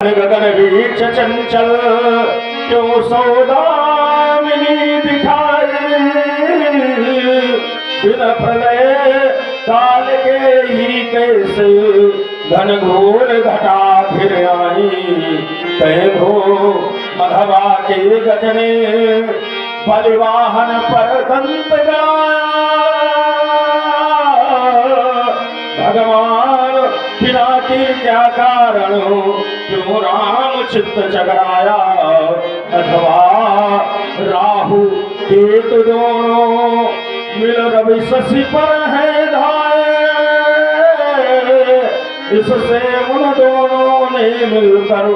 गगन बीच चंचल क्यों सौदामिनी दिखाई, बिन प्रलय काल के ही कैसे घन घोर घटा फिर आई। कहे भो मघवा के गजने बलिवाहन पर दंत गाया, भगवान पिनाकी क्या कारण क्यों राम चित्त चकराया। अथवा राहु केतु दोनों मिल रवि शशि पर है धाये, इससे उन दोनों ने मिलकर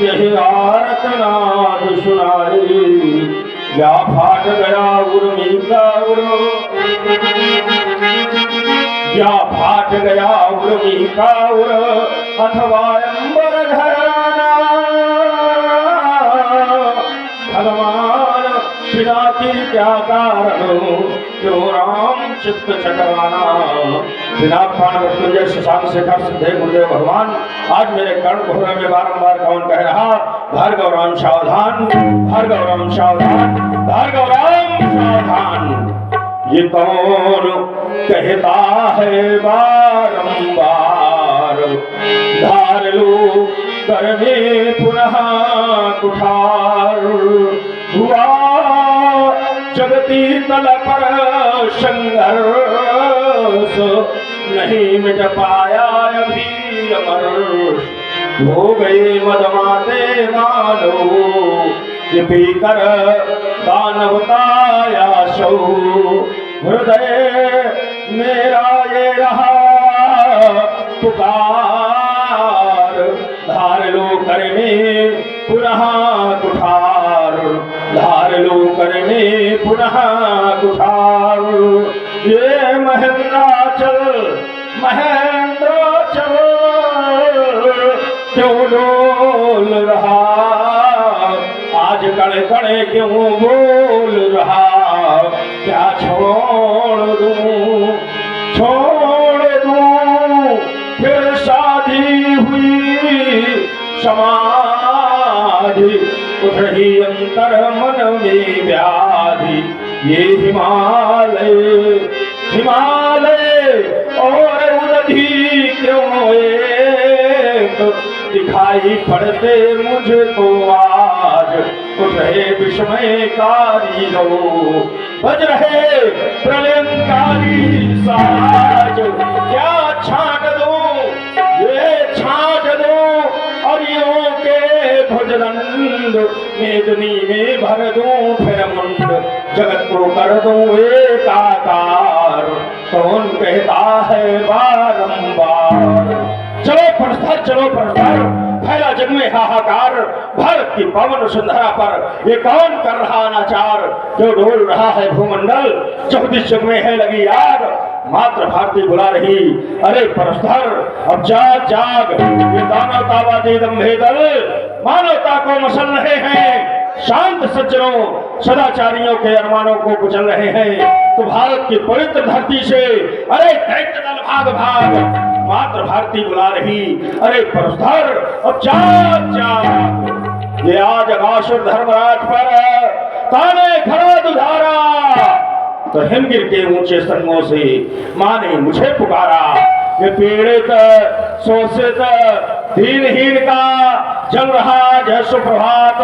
यही आरतनाद सुनाई। या फाट गया उर्मी का या फाट गया उर्मी का उर, अथवा अंबर घराना। भगवान पिनाकी क्या कारण क्यों राम चित्त चकराना। बिना प्राण मृत्युंजय शशांक शेखर सिद्धे गुरुदेव भगवान, आज मेरे कर्ण घोर में बारंबार कौन कह रहा, भार्गव राम सावधान, भार्गव राम सावधान, भार्गव राम सावधान। ये कौन कहता है बारंबार, धार लो कर में पुनः कुठार। हुआ जगती तल पर संघर्ष, नहीं मिट पाया अभी अमर। हो गए मदमाते मानो ये पीकर दानवताया सौ। हृदय मेरा ये रहा पुकार, धार लो कर में पुनः कुठार, धार लो कर में पुनः कुठार। ये महेंद्राचल महेंद्राचल क्यों डोल रहा, आज कड़े कड़े क्यों बोल रहा। क्या छोड़ दूं फिर शादी हुई समाधि, उठ रही अंतर मन में व्याधि। ये हिमालय हिमालय और उदधी क्यों एक दिखाई पड़ते मुझको आज। उठ रहे विस्मयकारी लो, बज रहे प्रलयंकारी साज। क्या छाट दूं ये छाट दूं अरियों के भुजदंड, मेदनी में भर दूं फिर मुंड, जगत को कर दूं एकाकार। कौन कहता है बारंबार, चलो प्रस्थर चलो प्रस्थर, फैला जग में हाहाकार। भारत की पवन सुंदरा पर ये कौन कर रहा अनाचार, जो डोल रहा है भूमंडल, चौदिश जग में है लगी आग। मात्र भारती बुला रही, अरे प्रस्थर अब जाग जाग। ये दानवतावादी दंभे दल मानवता को मसल रहे हैं, शांत सज्जनों सदाचारियों के अरमानों को कुचल रहे हैं। तो भारत की पवित्र धरती से अरे दैत्य दल भाग भाग। मात्र भारती बुला रही, अरे प्रस्थर अब जाग जाग। ये आज अघासुर धर्मराज पर ताने खड़ा दुधारा, तो हिमगिर के ऊंचे संगों से माँ ने मुझे पुकारा। ये पीड़ित शोषित दीनहीन का जल रहा जय सुप्रभात,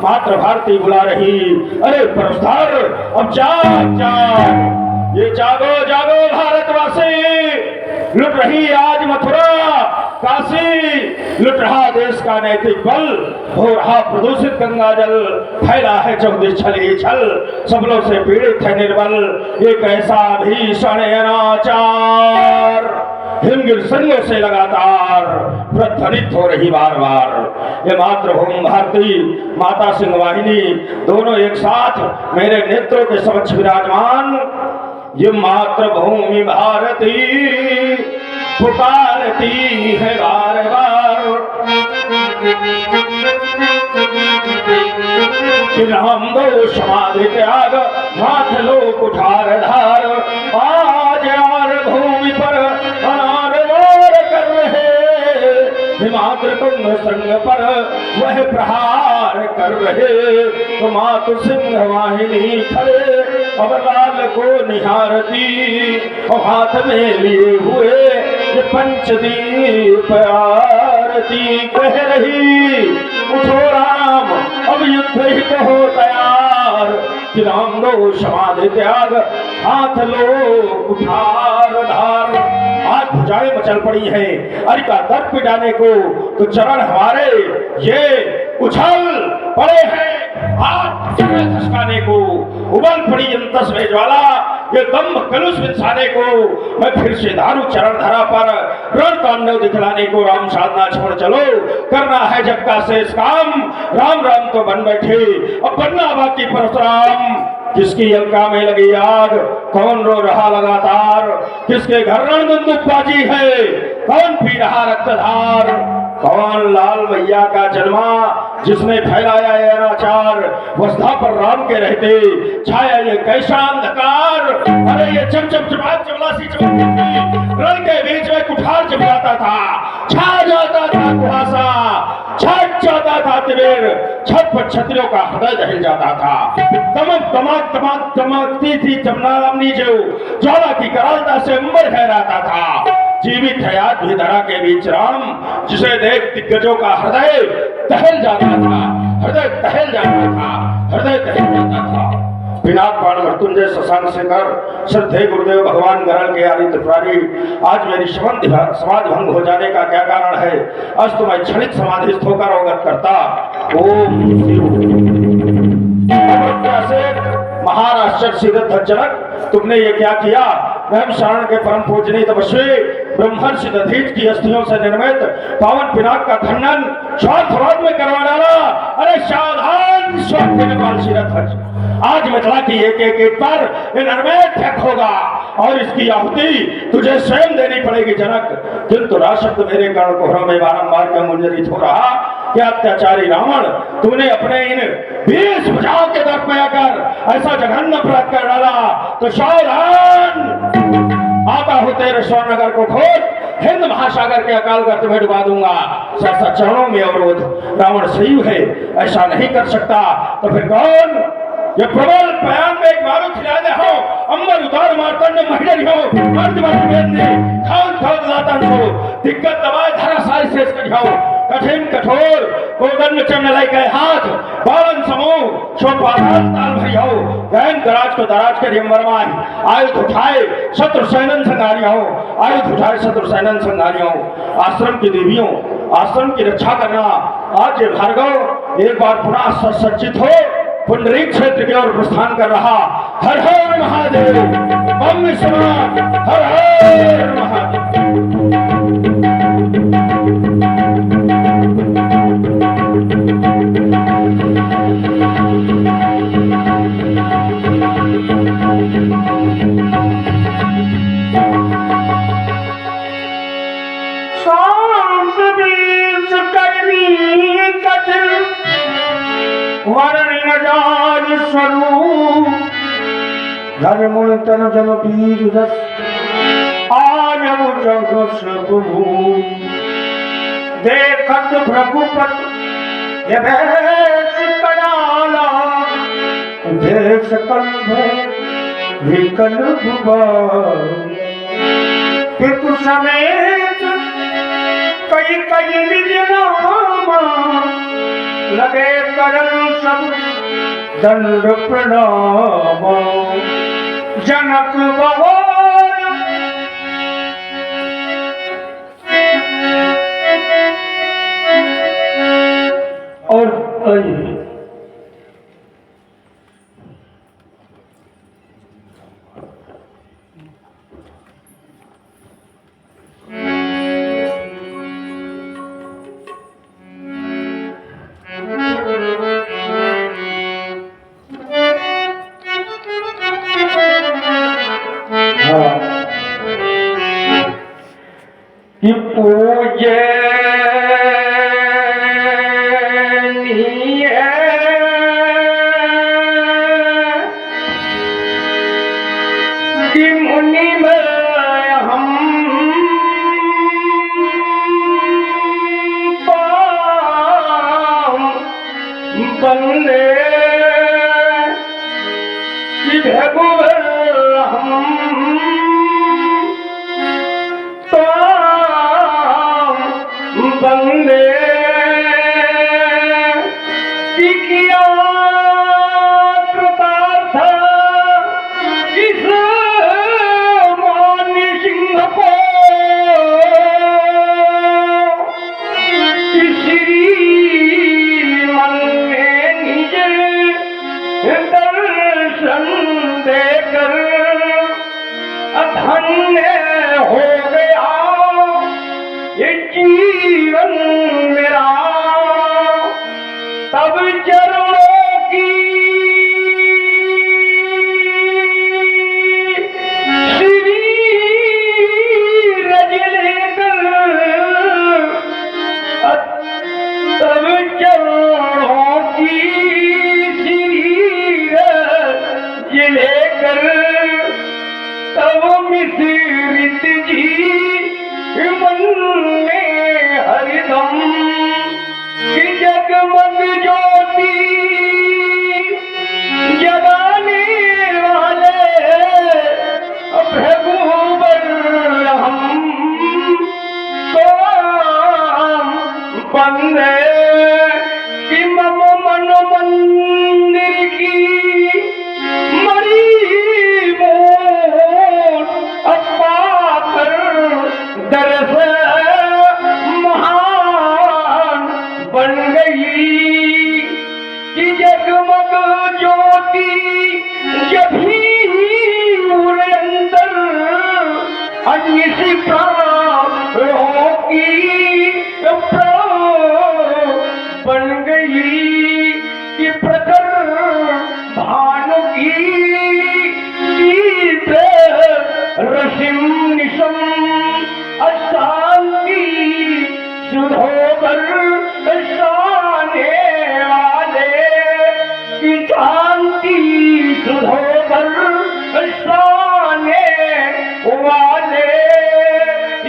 मात्र भारती बुला रही, अरे प्रस्थर अब जाग जाग। ये जागो जागो भारतवासी, लुट रही आज मथुरा काशी, लुट रहा देश का नैतिक बल, हो रहा प्रदूषित गंगा जल। फैला है चौदिश छली छल, सबलों से पीड़ित है निर्बल। ये कैसा भीषण अनाचार, हिमगिर संगों से लगातार प्रध्वनित हो रही बार बार। ये मातृभूमि भारती माता सिंह वाहिनी दोनों एक साथ मेरे नेत्रों के समक्ष विराजमान। ये मातृभूमि भारती पुकारती है बार बार, हम दो समाधि त्याग माथ लो कुठार धार। आज यार भूमि पर अनार वार कर रहे हिमाद्र तुंग संग पर वह प्रहार कर रहे। तो मातु सिंह वाहिनी खड़े अब लाल को निहारती और हाथ में लिए हुए ये पंचदीप आरती। कह रही उठो राम अब युद्ध ही तो हो तैयार कि राम लो समाधि त्याग हाथ लो कुठार धार। आज भुजाएं मचल पड़ी है अरि का दर पिटाने को तो चरण हमारे ये उछल पड़े हैं हाथ खसकाने को। उबल पड़ी अंतस में ज्वाला ये दम्भ कलुष बिछाने को। मैं फिर से धारू चरण धरा पर रण तांडव दिखलाने को। राम साधना छोड़ चलो करना है जग का शेष काम। राम राम तो बन बैठे अब बनना बाकी परशुराम। किसकी लंका में लगी आग कौन रो रहा लगातार। किसके घर रणदुंदुकबाजी है कौन पी रहा रक्तधार। कौन लाल भैया का जन्मा जिसने फैलाया ये अनाचार। वसुधा पर राम के रहते छाया ये कैसा अंधकार। अरे ये चमचमाट चमलासी चमकती रण के बीच में कुठार जम जाता था छा जाता था कुहासा छट जाता था तिमिर छत पर छतरियों का हृदय दहल जाता था। दमक दमक दमक दमकती थी जमुनारामनी जो ज्वाला की करालता से अंबर फहराता था। जीवित है आज भी धरा के बीच राम जिसे देख दिग्गजों का हृदय दहल जाता था हृदय दहल जाता था हृदय दहल जाता था। पिनाक बाण मृत्युंजय शशांक शेखर श्रद्धेय गुरुदेव भगवान गरल के आदि त्रिपुरारी आज मेरी समाधि भंग हो जाने का क्या कारण है। आज तो मैं क्षणिक समाधिस्थ होकर अवगत करता। महाराष्ट्र सिद्ध जनक तुमने ये क्या किया। ब्रह्म शरण के परम पूजनीय तपस्वी ब्रह्मर्षि दधीच की अस्थियों से निर्मित पावन पिनाक का खंडन स्वार्थवाद में करवा डाला। अरे सावधान स्वार्थ आज मिथिला की एक एक ईंट पर निर्मेद फेंक होगा और इसकी आहुति तुझे स्वयं देनी पड़ेगी जनक। किंतु राशब्द मेरे कर्ण कोहरों में बारंबार क्यों मुंजरित हो रहा। क्या अत्याचारी रावण तूने अपने इन 20 भुजाओं के दर पे आकर ऐसा जघन्य अपराध कर डाला। तो सावधान आता हो तेरे स्वर्णनगर को खोद हिंद महासागर के अकाल गर्त में डुबा दूंगा। सहसा चरणों में अवरोध रावण सही है ऐसा नहीं कर सकता। तो फिर कौन ये प्रबल बयान में एक मारू खिला दे हो अंबर उतार मारतंड महिडरी हो मर्द मर्द वेदने खान खान लातन हो दिक्कत दबाए धरा सारी शेष कर जाओ। कठिन कठोर गोदन चमन लाई गए हाथ बालन समूह शोपाधार ताल भरी हो गहन दराज को दराज कर यमवरमाई आयुध उठाए शत्रु सैनन संगारी हो आयुध उठाए शत्रु सैनन संगारी हो। आश्रम की देवियों आश्रम की रक्षा करना आज ये भार्गव एक बार पुनः सज्जित हो पुंडरीक क्षेत्र की ओर प्रस्थान कर रहा। हर हर महादेव बम विश्वनाथ हर हर महादेव। स्वरूप धर्म तन जन वीर दस आज जग सब देखत भ्रघुपत कराला देश कल्भ विकल्प पितु समेत कई कई विजनामा लगे करन सब दंड प्रणाम। जनक भगवान और बंदे कि भेगुवर हम तो बंदे कि किया कृतार्थ इस मान सिंह को श्री मन में निज दर्शन देकर धन्य हो गया ये जीवन मेरा तब चरणों की श्री रज लेकर तब चरणों की श्री रज लेकर तब मिश्रित जी मन में हरिदम कि जगमग ज्योति जगाने वाले भृगुवर हम तो बंदे कि मम मन मंदिर की मरी मोर अपाकर दरस महान बन गई कि जगमग ज्योति जब ही उरे अंदर अन्य प्राणों की बन गई कि प्रखर भानु की रसिम निशम अशांति सुधोकर शाने वाले की शांति सुधोकर शाने वाले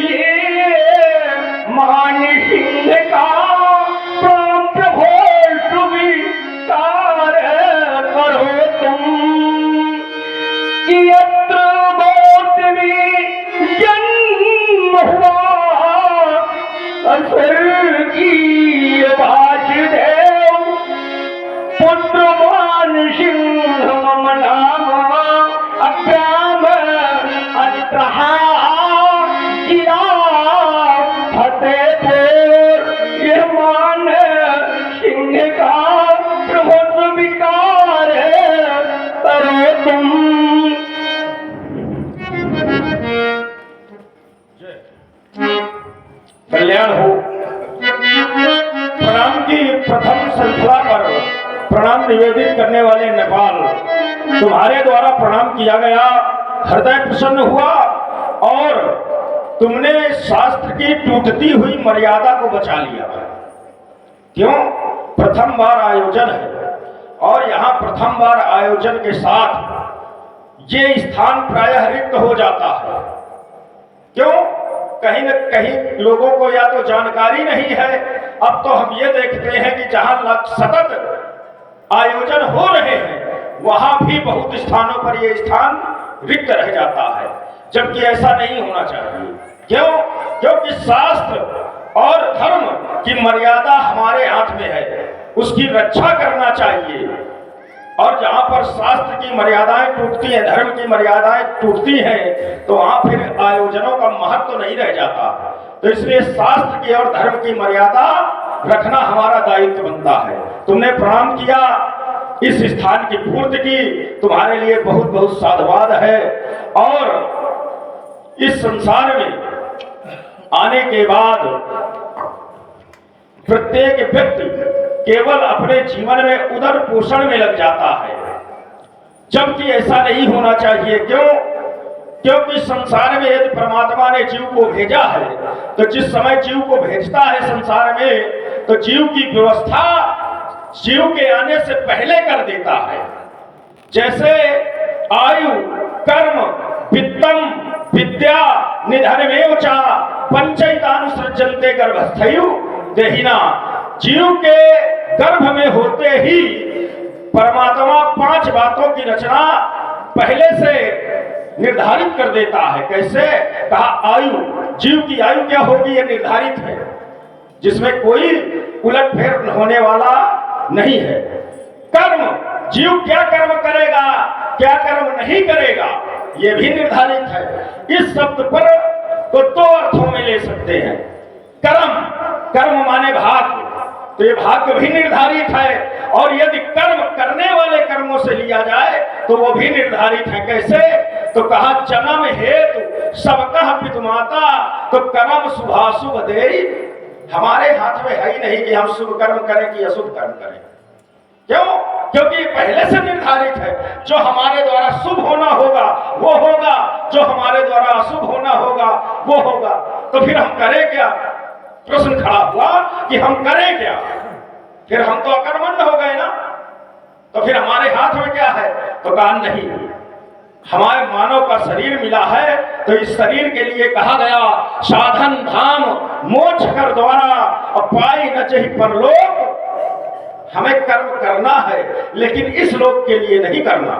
ये मान सिंह का प्राण प्रघोष विस्तार करो तुम कि यत्र जन्म हुआ स्वर्गीय वासुदेव पुत्रवान सिंह मम नाम अग्राम अत्रहा जिला फतेहपुर ये मान सिंह का प्रभुत्व विकार करो तुम कल्याण हो। प्रणाम की प्रथम श्रृंखला पर प्रणाम निवेदित करने वाले नेपाल तुम्हारे द्वारा प्रणाम किया गया, हृदय प्रसन्न हुआ और तुमने शास्त्र की टूटती हुई मर्यादा को बचा लिया। क्यों? प्रथम बार आयोजन है और यहाँ प्रथम बार आयोजन के साथ ये स्थान प्रायः रिक्त हो जाता है। क्यों? कहीं न कहीं लोगों को या तो जानकारी नहीं है। अब तो हम ये देखते हैं कि जहां सतत आयोजन हो रहे हैं वहां भी बहुत स्थानों पर ये स्थान रिक्त रह जाता है, जबकि ऐसा नहीं होना चाहिए। क्यों? क्योंकि शास्त्र और धर्म की मर्यादा हमारे हाथ में है, उसकी रक्षा करना चाहिए। और जहां पर शास्त्र की मर्यादाएं टूटती हैं, धर्म की मर्यादाएं टूटती हैं, तो वहां फिर आयोजनों का महत्व नहीं रह जाता। तो इसलिए शास्त्र की और धर्म की मर्यादा रखना हमारा दायित्व बनता है। तुमने प्रणाम किया, इस स्थान की पूर्ति की, तुम्हारे लिए बहुत बहुत साधुवाद है। और इस संसार में आने के बाद प्रत्येक व्यक्ति केवल अपने जीवन में उदर पोषण में लग जाता है, जबकि ऐसा नहीं होना चाहिए। क्यों? क्योंकि संसार में यदि परमात्मा ने जीव को भेजा है तो जिस समय जीव को भेजता है संसार में, तो जीव की व्यवस्था जीव के आने से पहले कर देता है। जैसे आयु, कर्म, वित्तम, विद्या, निधनमेव च पंचैतानुसृज्यन्ते गर्भस्थयु देहिना। जीव के गर्भ में होते ही परमात्मा 5 बातों की रचना पहले से निर्धारित कर देता है। कैसे? कहा आयु, जीव की आयु क्या होगी ये निर्धारित है, जिसमें कोई उलटफेर होने वाला नहीं है। कर्म, जीव क्या कर्म करेगा, क्या कर्म नहीं करेगा, ये भी निर्धारित है। इस शब्द पर तो 2 अर्थों में ले सकते हैं। कर्म, कर्म माने भाग्य, तो ये भाग्य भी निर्धारित है। और यदि कर्म करने वाले कर्मों से लिया जाए तो वो भी निर्धारित है। कैसे? तो कहा जन्म हेतु सबका पितुमाता, तो कर्म शुभाशुभ देई हमारे हाथ में है ही नहीं कि हम शुभ कर्म करें कि अशुभ कर्म करें। क्यों? क्योंकि पहले से निर्धारित है, जो हमारे द्वारा शुभ होना होगा वो होगा, जो हमारे द्वारा अशुभ होना होगा वो होगा। तो फिर हम करें क्या? प्रश्न खड़ा हुआ कि हम करें क्या? फिर हम तो अकर्मण्य हो गए ना, तो फिर हमारे हाथ में क्या है? तो कहा नहीं, हमारे मानव का शरीर मिला है तो इस शरीर के लिए कहा गया साधन धाम मोक्ष कर द्वारा पाई न चहि परलोक। हमें कर्म करना है लेकिन इस लोक के लिए नहीं करना।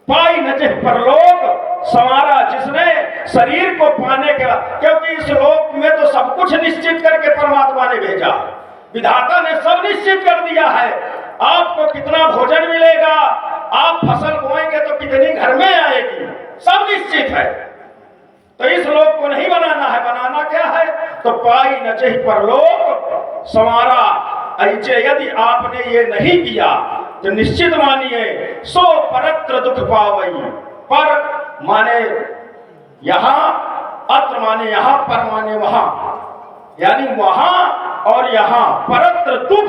पाई न चहि परलोक समारा, जिसने शरीर को पाने का, क्योंकि इस लोक में तो सब कुछ निश्चित करके परमात्मा ने भेजा, विधाता ने सब निश्चित कर दिया है। आपको कितना भोजन मिलेगा, आप फसल बोएंगे तो कितनी घर में आएगी, सब निश्चित है। तो इस लोक को नहीं बनाना है, बनाना क्या है? तो पाई न चहि परलोक समारा। ऐसे यदि आपने ये नहीं किया तो निश्चित मानिए सो परत्र दुख पावई। पर माने यहां, अत्र माने यहां, पर माने वहां, यानी वहां और यहां परत्र दुख,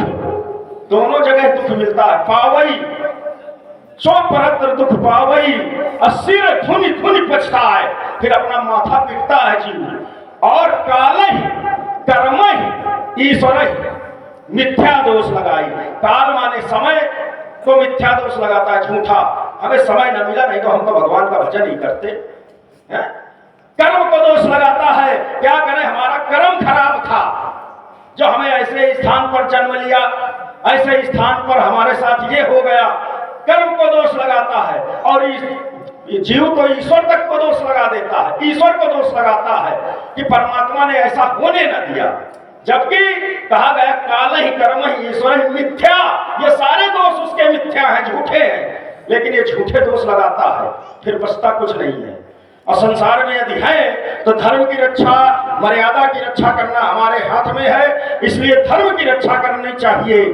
दोनों जगह दुख मिलता है। पावई, सो परत्र दुख पावई, सिर धुनि धुनि पछता है, फिर अपना माथा पीटता है जीव। और काल ही कर्म ही ईश्वर ही मिथ्या दोष लगाई। काल माने समय को मिथ्या दोष लगाता है, झूठा। हमें समय न मिला, नहीं तो हम तो भगवान का भजन ही करते हैं। कर्म को दोष लगाता है, क्या करें, हमारा कर्म खराब था जो हमें ऐसे स्थान पर जन्म लिया, ऐसे स्थान पर हमारे साथ ये हो गया। कर्म को दोष लगाता है और जीव तो ईश्वर तक को दोष लगा देता है, ईश्वर को दोष लगाता है कि परमात्मा ने ऐसा होने न दिया। जबकि कहा गया काल ही कर्म ही ईश्वर ही मिथ्या, ये सारे दोष उसके मिथ्या हैं, झूठे हैं। लेकिन ये झूठे दोष लगाता है, फिर बचता कुछ नहीं है। और संसार में यदि है तो धर्म की रक्षा, मर्यादा की रक्षा करना हमारे हाथ में है। इसलिए धर्म की रक्षा करनी चाहिए।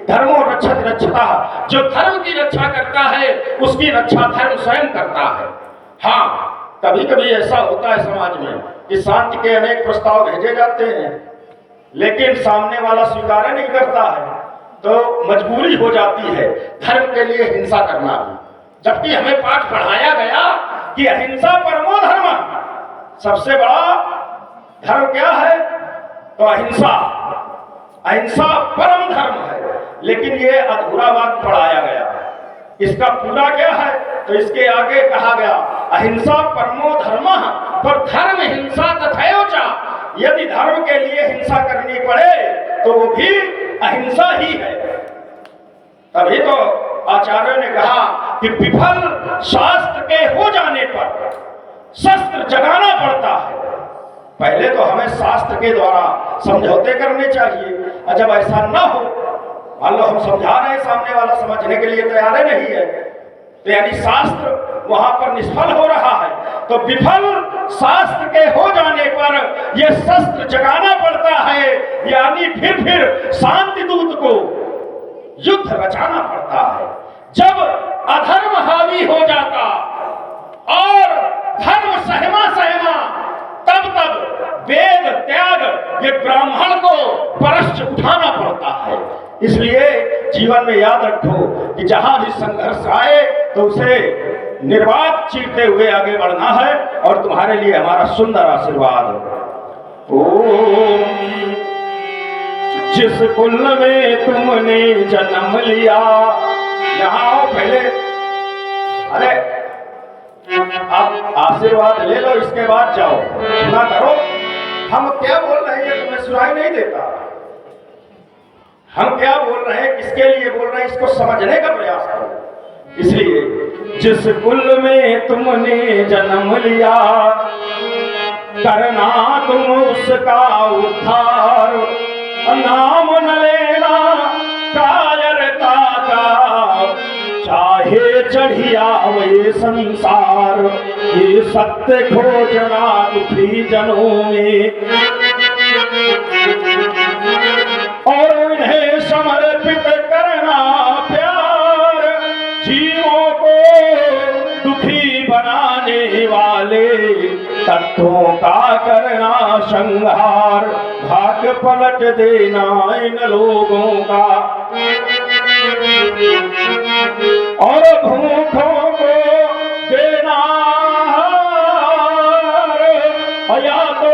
धर्मो रक्षत रक्षता, जो धर्म की रक्षा करता है उसकी रक्षा धर्म स्वयं करता है। हाँ, कभी कभी ऐसा होता है समाज में कि शांति के अनेक प्रस्ताव भेजे जाते हैं लेकिन सामने वाला स्वीकार नहीं करता है, तो मजबूरी हो जाती है धर्म के लिए हिंसा करना भी। जबकि हमें पाठ पढ़ाया गया कि अहिंसा परमो धर्म, सबसे बड़ा धर्म क्या है? तो अहिंसा, अहिंसा परम धर्म है। लेकिन ये अधूरा बात पढ़ाया गया। इसका पूरा क्या है? तो इसके आगे कहा गया अहिंसा परमो धर्म, पर धर्म हिंसा तथैवच। यदि धर्म के लिए हिंसा करनी पड़े तो वो भी अहिंसा ही है। तभी तो आचार्यों ने कहा कि विफल शास्त्र के हो जाने पर शस्त्र जगाना पड़ता है। पहले तो हमें शास्त्र के द्वारा समझौते करने चाहिए, और जब ऐसा ना हो, मान लो हम समझा रहे हैं, सामने वाला समझने के लिए तैयार नहीं है, तो यानी शास्त्र वहां पर निष्फल हो रहा है। तो विफल शास्त्र के हो जाने पर यह शस्त्र जगाना पड़ता है, यानी फिर शांति दूत को युद्ध रचाना पड़ता है। जब अधर्म हावी हो जाता और धर्म सहमा तब वेद त्याग ये ब्राह्मण को परश्च उठाना पड़ता है। इसलिए जीवन में याद रखो कि जहां भी संघर्ष आए तो उसे निर्वात चीरते हुए आगे बढ़ना है। और तुम्हारे लिए हमारा सुंदर आशीर्वाद। ओम जिस कुल में तुमने जन्म लिया, यहाँ आओ पहले, अरे आप आशीर्वाद ले लो, इसके बाद जाओ, सुना करो। हम क्या बोल रहे हैं तुम्हें सुनाई नहीं देता? हम क्या बोल रहे हैं, किसके लिए बोल रहे हैं, इसको समझने का प्रयास करो। इसलिए जिस कुल में तुमने जन्म लिया, करना तुम उसका उद्धार। नाम न लेना कायरता का, चाहे चढ़िया वे संसार। ये सत्य खोजना दुखी जनों में, और इन्हें समर्पित करना प्यार। जीवों को दुखी बनाने वाले तत्वों का करना संहार। भाग्य पलट देना इन लोगों का, और भूखों को देना हार। या तो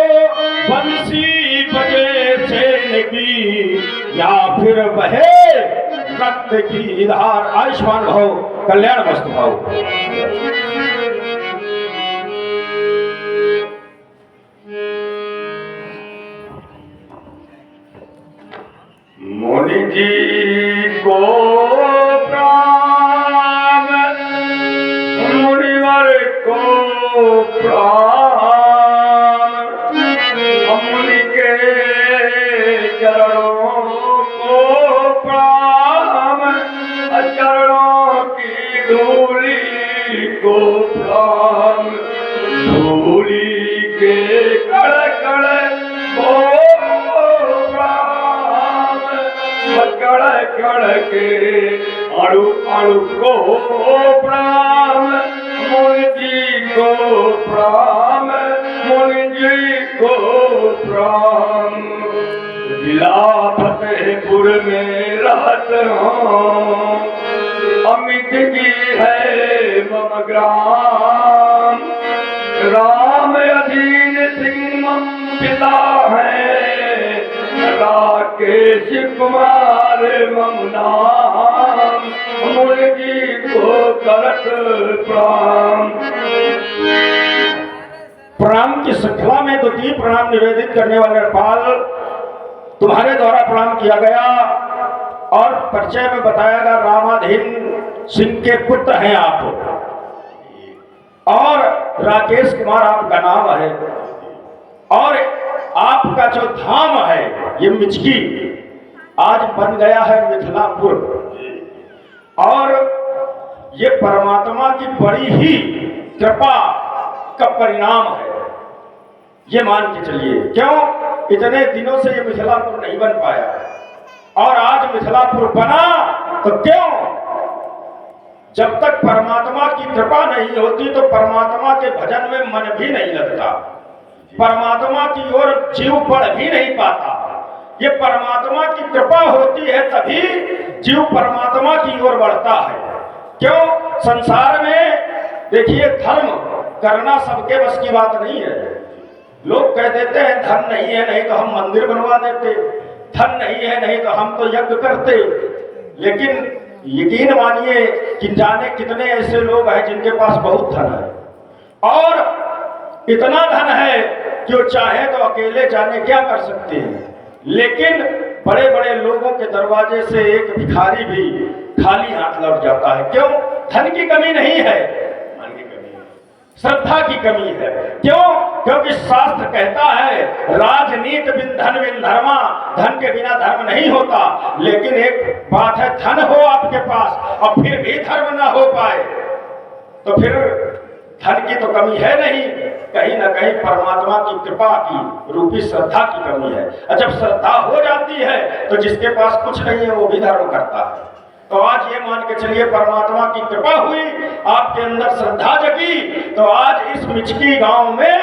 बंसी बजे चैन की, या फिर बहे रक्त की धार। आयुष्मान भव, कल्याण मस्त भव। मुनि जी को प्रणाम, मुनिवर को प्रणाम। मुनि के चरणों को प्रणाम, चरणों की धूली को प्रणाम। धूली के कण कण को कण कण के अणु अणु को प्रणाम। मुनि जी को प्रणाम, मुनि जी को प्रणाम। जिला फतेहपुर में रहत हूँ, अमित की है मम ग्राम। राम अधीन सिंह मम पिता है, राकेश कुमार मम नाम। मुनि जी को करत प्रणाम। प्रणाम की श्रृंखला में द्वितीय प्रणाम निवेदित करने वाले पाल तुम्हारे द्वारा प्रणाम किया गया, और परिचय में बताया गया रामाधीन सिंह के पुत्र हैं आप, और राकेश कुमार आपका नाम है। और आपका जो धाम है ये मिचकी आज बन गया है मिथिलापुर, और ये परमात्मा की बड़ी ही कृपा का परिणाम है, ये मान के चलिए। क्यों इतने दिनों से ये मिथिलापुर नहीं बन पाया, और आज मिथिलापुर बना तो क्यों? जब तक परमात्मा की कृपा नहीं होती तो परमात्मा के भजन में मन भी नहीं लगता, परमात्मा की ओर जीव बढ़ भी नहीं पाता। ये परमात्मा की कृपा होती है तभी जीव परमात्मा की ओर बढ़ता है। क्यों? संसार में देखिए, धर्म करना सबके बस की बात नहीं है। लोग कह देते हैं धन नहीं है, नहीं तो हम मंदिर बनवा देते, धन नहीं है नहीं तो हम तो यज्ञ करते। लेकिन यकीन मानिए कि जाने कितने ऐसे लोग हैं जिनके पास बहुत धन है, और इतना धन है कि वो चाहे तो अकेले जाने क्या कर सकते हैं। लेकिन बड़े बड़े लोगों के दरवाजे से एक भिखारी भी खाली हाथ लौट जाता है। क्यों? धन की कमी नहीं है, मन की कमी है, श्रद्धा की कमी है। क्यों? क्योंकि शास्त्र कहता है राजनीति बिन धन बिन धर्मा, धन के बिना धर्म नहीं होता। लेकिन एक बात है, धन हो आपके पास और फिर भी धर्म ना हो पाए तो फिर धन की तो कमी है नहीं, कहीं ना कहीं परमात्मा की कृपा की रूपी श्रद्धा की कमी है। और जब श्रद्धा हो जाती है तो जिसके पास कुछ नहीं है वो भी धर्म करता है। तो आज ये मान के चलिए परमात्मा की कृपा हुई, आपके अंदर श्रद्धा जगी, तो आज इस मिचकी गांव में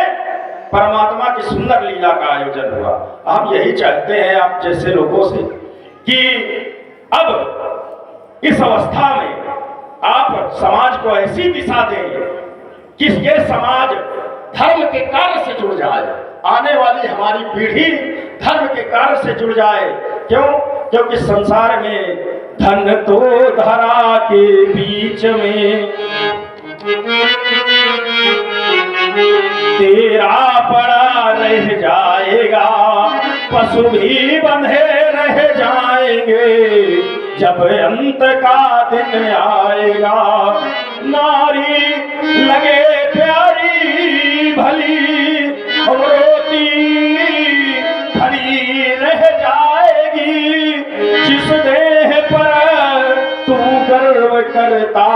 परमात्मा की सुंदर लीला का आयोजन हुआ। हम यही चाहते हैं आप जैसे लोगों से कि अब इस अवस्था में आप समाज को ऐसी दिशा दें कि ये समाज धर्म के कार्य से जुड़ जाए, आने वाली हमारी पीढ़ी धर्म के कार्य से जुड़ जाए। क्यों? क्योंकि संसार में धन तो धरा के बीच में तेरा पड़ा रह जाएगा, पशु भी बंधे रह जाएंगे जब अंत का दिन आएगा। नारी लगे प्यारी भली और रोती खड़ी रह जाएगी। जिस देह पर तू गर्व करता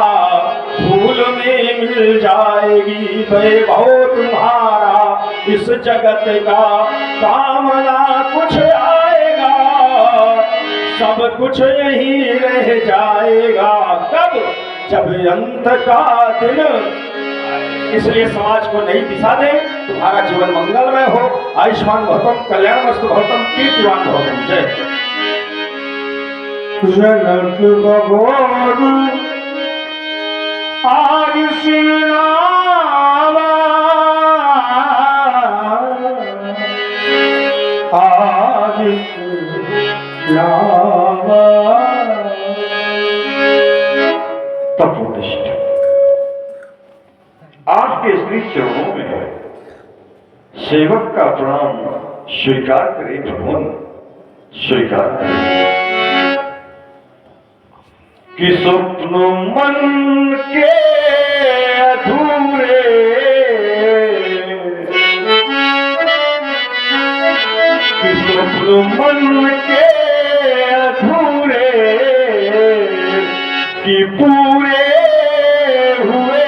फूल में मिल जाएगी। वैभव तुम्हारा इस जगत का कामना कुछ आएगा, सब कुछ यही रह जाएगा। कब? जब अंत का दिन। इसलिए समाज को नई दिशा दे, तुम्हारा जीवन मंगलमय हो। आयुष्मान भवतम, कल्याणमस्तु भवतम, कीर्तिवान भवतम। जय। जनक भगवान आज श्रीरामा, आज श्रीरामा। तपोनिष्ठ आपके श्री चरणों में सेवक का प्रणाम स्वीकार करें भगवान, स्वीकार करें। कि स्वप्न मन के अधूरे, कि स्वप्न मन के अधूरे, कि पूरे हुए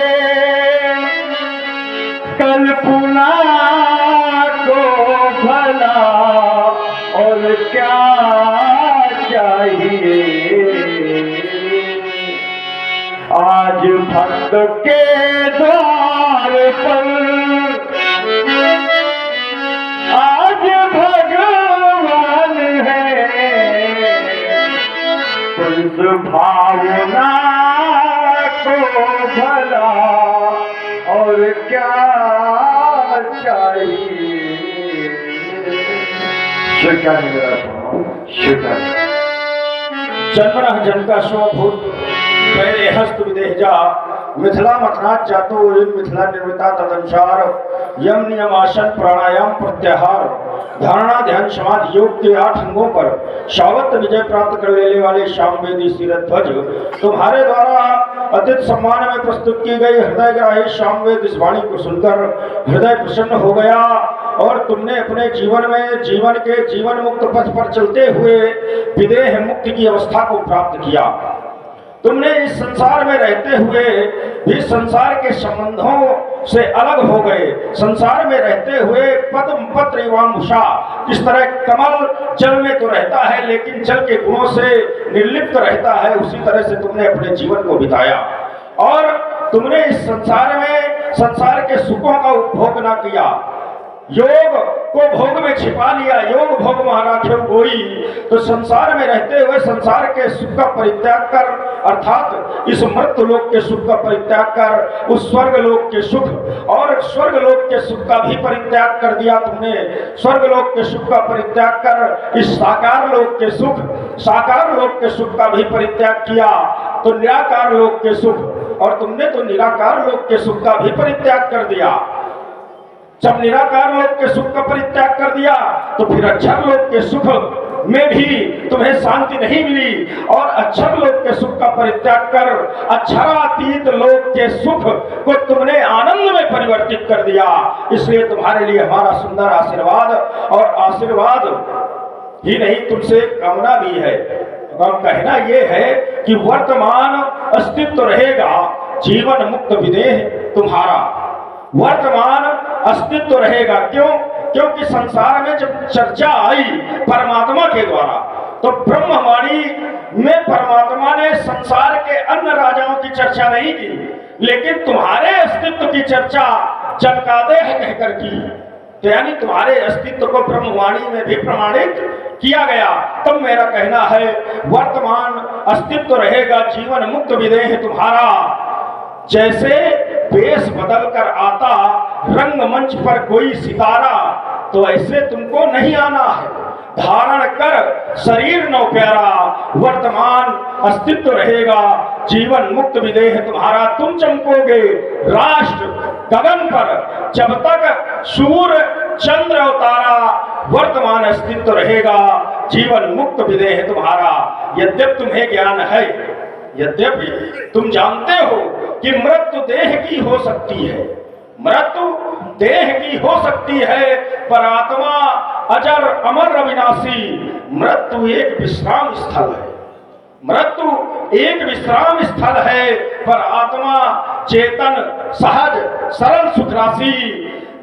कल्पना को भला और क्या चाहिए। आज भक्त के द्वार पर आज भगवान है, उस भावना को भला और क्या चाहिए। स्वीकार स्वीकार। जन्मनः जनका स्वभूत पहले हस्त विदेह जा, मिथिला मथनाथ जातो मिथिला निर्मिता तदनुसार। यम नियम आसन प्राणायाम प्रत्याहार, धारणा ध्यान समाधि योग के 8 अंगों पर शावत विजय प्राप्त कर लेने वाले श्यामवेदी शिरध्वज, तुम्हारे द्वारा अतिथि सम्मान में प्रस्तुत की गई हृदय ग्राही श्यामवेद इस वाणी को सुनकर हृदय प्रसन्न हो गया और तुमने अपने जीवन में जीवन के जीवन मुक्त पथ पर चलते हुए विदेह मुक्ति की अवस्था को प्राप्त किया। तुमने इस संसार में रहते हुए भी संसार के संबंधों से अलग हो गए। संसार में रहते हुए पद्म पत्र एवं उषा, इस तरह कमल जल में तो रहता है लेकिन जल के गुणों से निर्लिप्त रहता है, उसी तरह से तुमने अपने जीवन को बिताया और तुमने इस संसार में संसार के सुखों का उपभोग न किया, योग को भोग में छिपा लिया। योग भोग महाराख्यो गोई, तो संसार में रहते हुए संसार के सुख का परित्याग कर, अर्थात इस मृत्यु लोक के सुख का परित्याग कर उस स्वर्ग लोक के सुख, और स्वर्ग लोक के सुख का भी परित्याग कर दिया तुमने। स्वर्ग लोक के सुख का परित्याग कर इस साकार लोक के सुख, साकार लोक के सुख का भी परित्याग किया तो निराकार लोक के सुख, और तुमने तो निराकार लोक के सुख का भी परित्याग कर दिया। जब निराकार लोक के सुख का परित्याग कर दिया तो फिर अक्षर लोक के सुख में भी तुम्हें शांति नहीं मिली, और अक्षर लोक के सुख का परित्याग कर अक्षरातीत लोक के सुख को तुमने आनंद में परिवर्तित कर दिया। इसलिए तुम्हारे लिए हमारा सुंदर आशीर्वाद, और आशीर्वाद ही नहीं तुमसे कामना भी है। और कहना यह है कि वर्तमान अस्तित्व रहेगा जीवन मुक्त विदेह तुम्हारा, वर्तमान अस्तित्व रहेगा। क्यों? क्योंकि संसार में जब चर्चा आई परमात्मा के द्वारा तो ब्रह्मवाणी में परमात्मा ने संसार के अन्य राजाओं की चर्चा नहीं की, लेकिन तुम्हारे अस्तित्व की चर्चा जनकादेह कहकर की। तो यानी तुम्हारे अस्तित्व को ब्रह्मवाणी में भी प्रमाणित किया गया। तब मेरा कहना है वर्तमान अस्तित्व रहेगा जीवन मुक्त विदेह तुम्हारा। जैसे वेश बदल कर आता रंगमंच पर कोई सितारा, तो ऐसे तुमको नहीं आना है। धारण कर शरीर नौ प्यारा, वर्तमान अस्तित्व रहेगा जीवन मुक्त विदेह तुम्हारा। तुम चमकोगे राष्ट्र गगन पर, जब तक सूर्य चंद्र अवतारा वर्तमान अस्तित्व रहेगा, जीवन मुक्त विदेह तुम्हारा। यद्यपि तुम्हें ज्ञान है, यद्यपि तुम जानते हो कि मृत्यु देह की हो सकती है, मृत्यु देह की हो सकती है, पर आत्मा अजर अमर अविनाशी। मृत्यु एक विश्राम स्थल है, मृत्यु एक विश्राम स्थल है, पर आत्मा चेतन सहज सरल सुखराशि।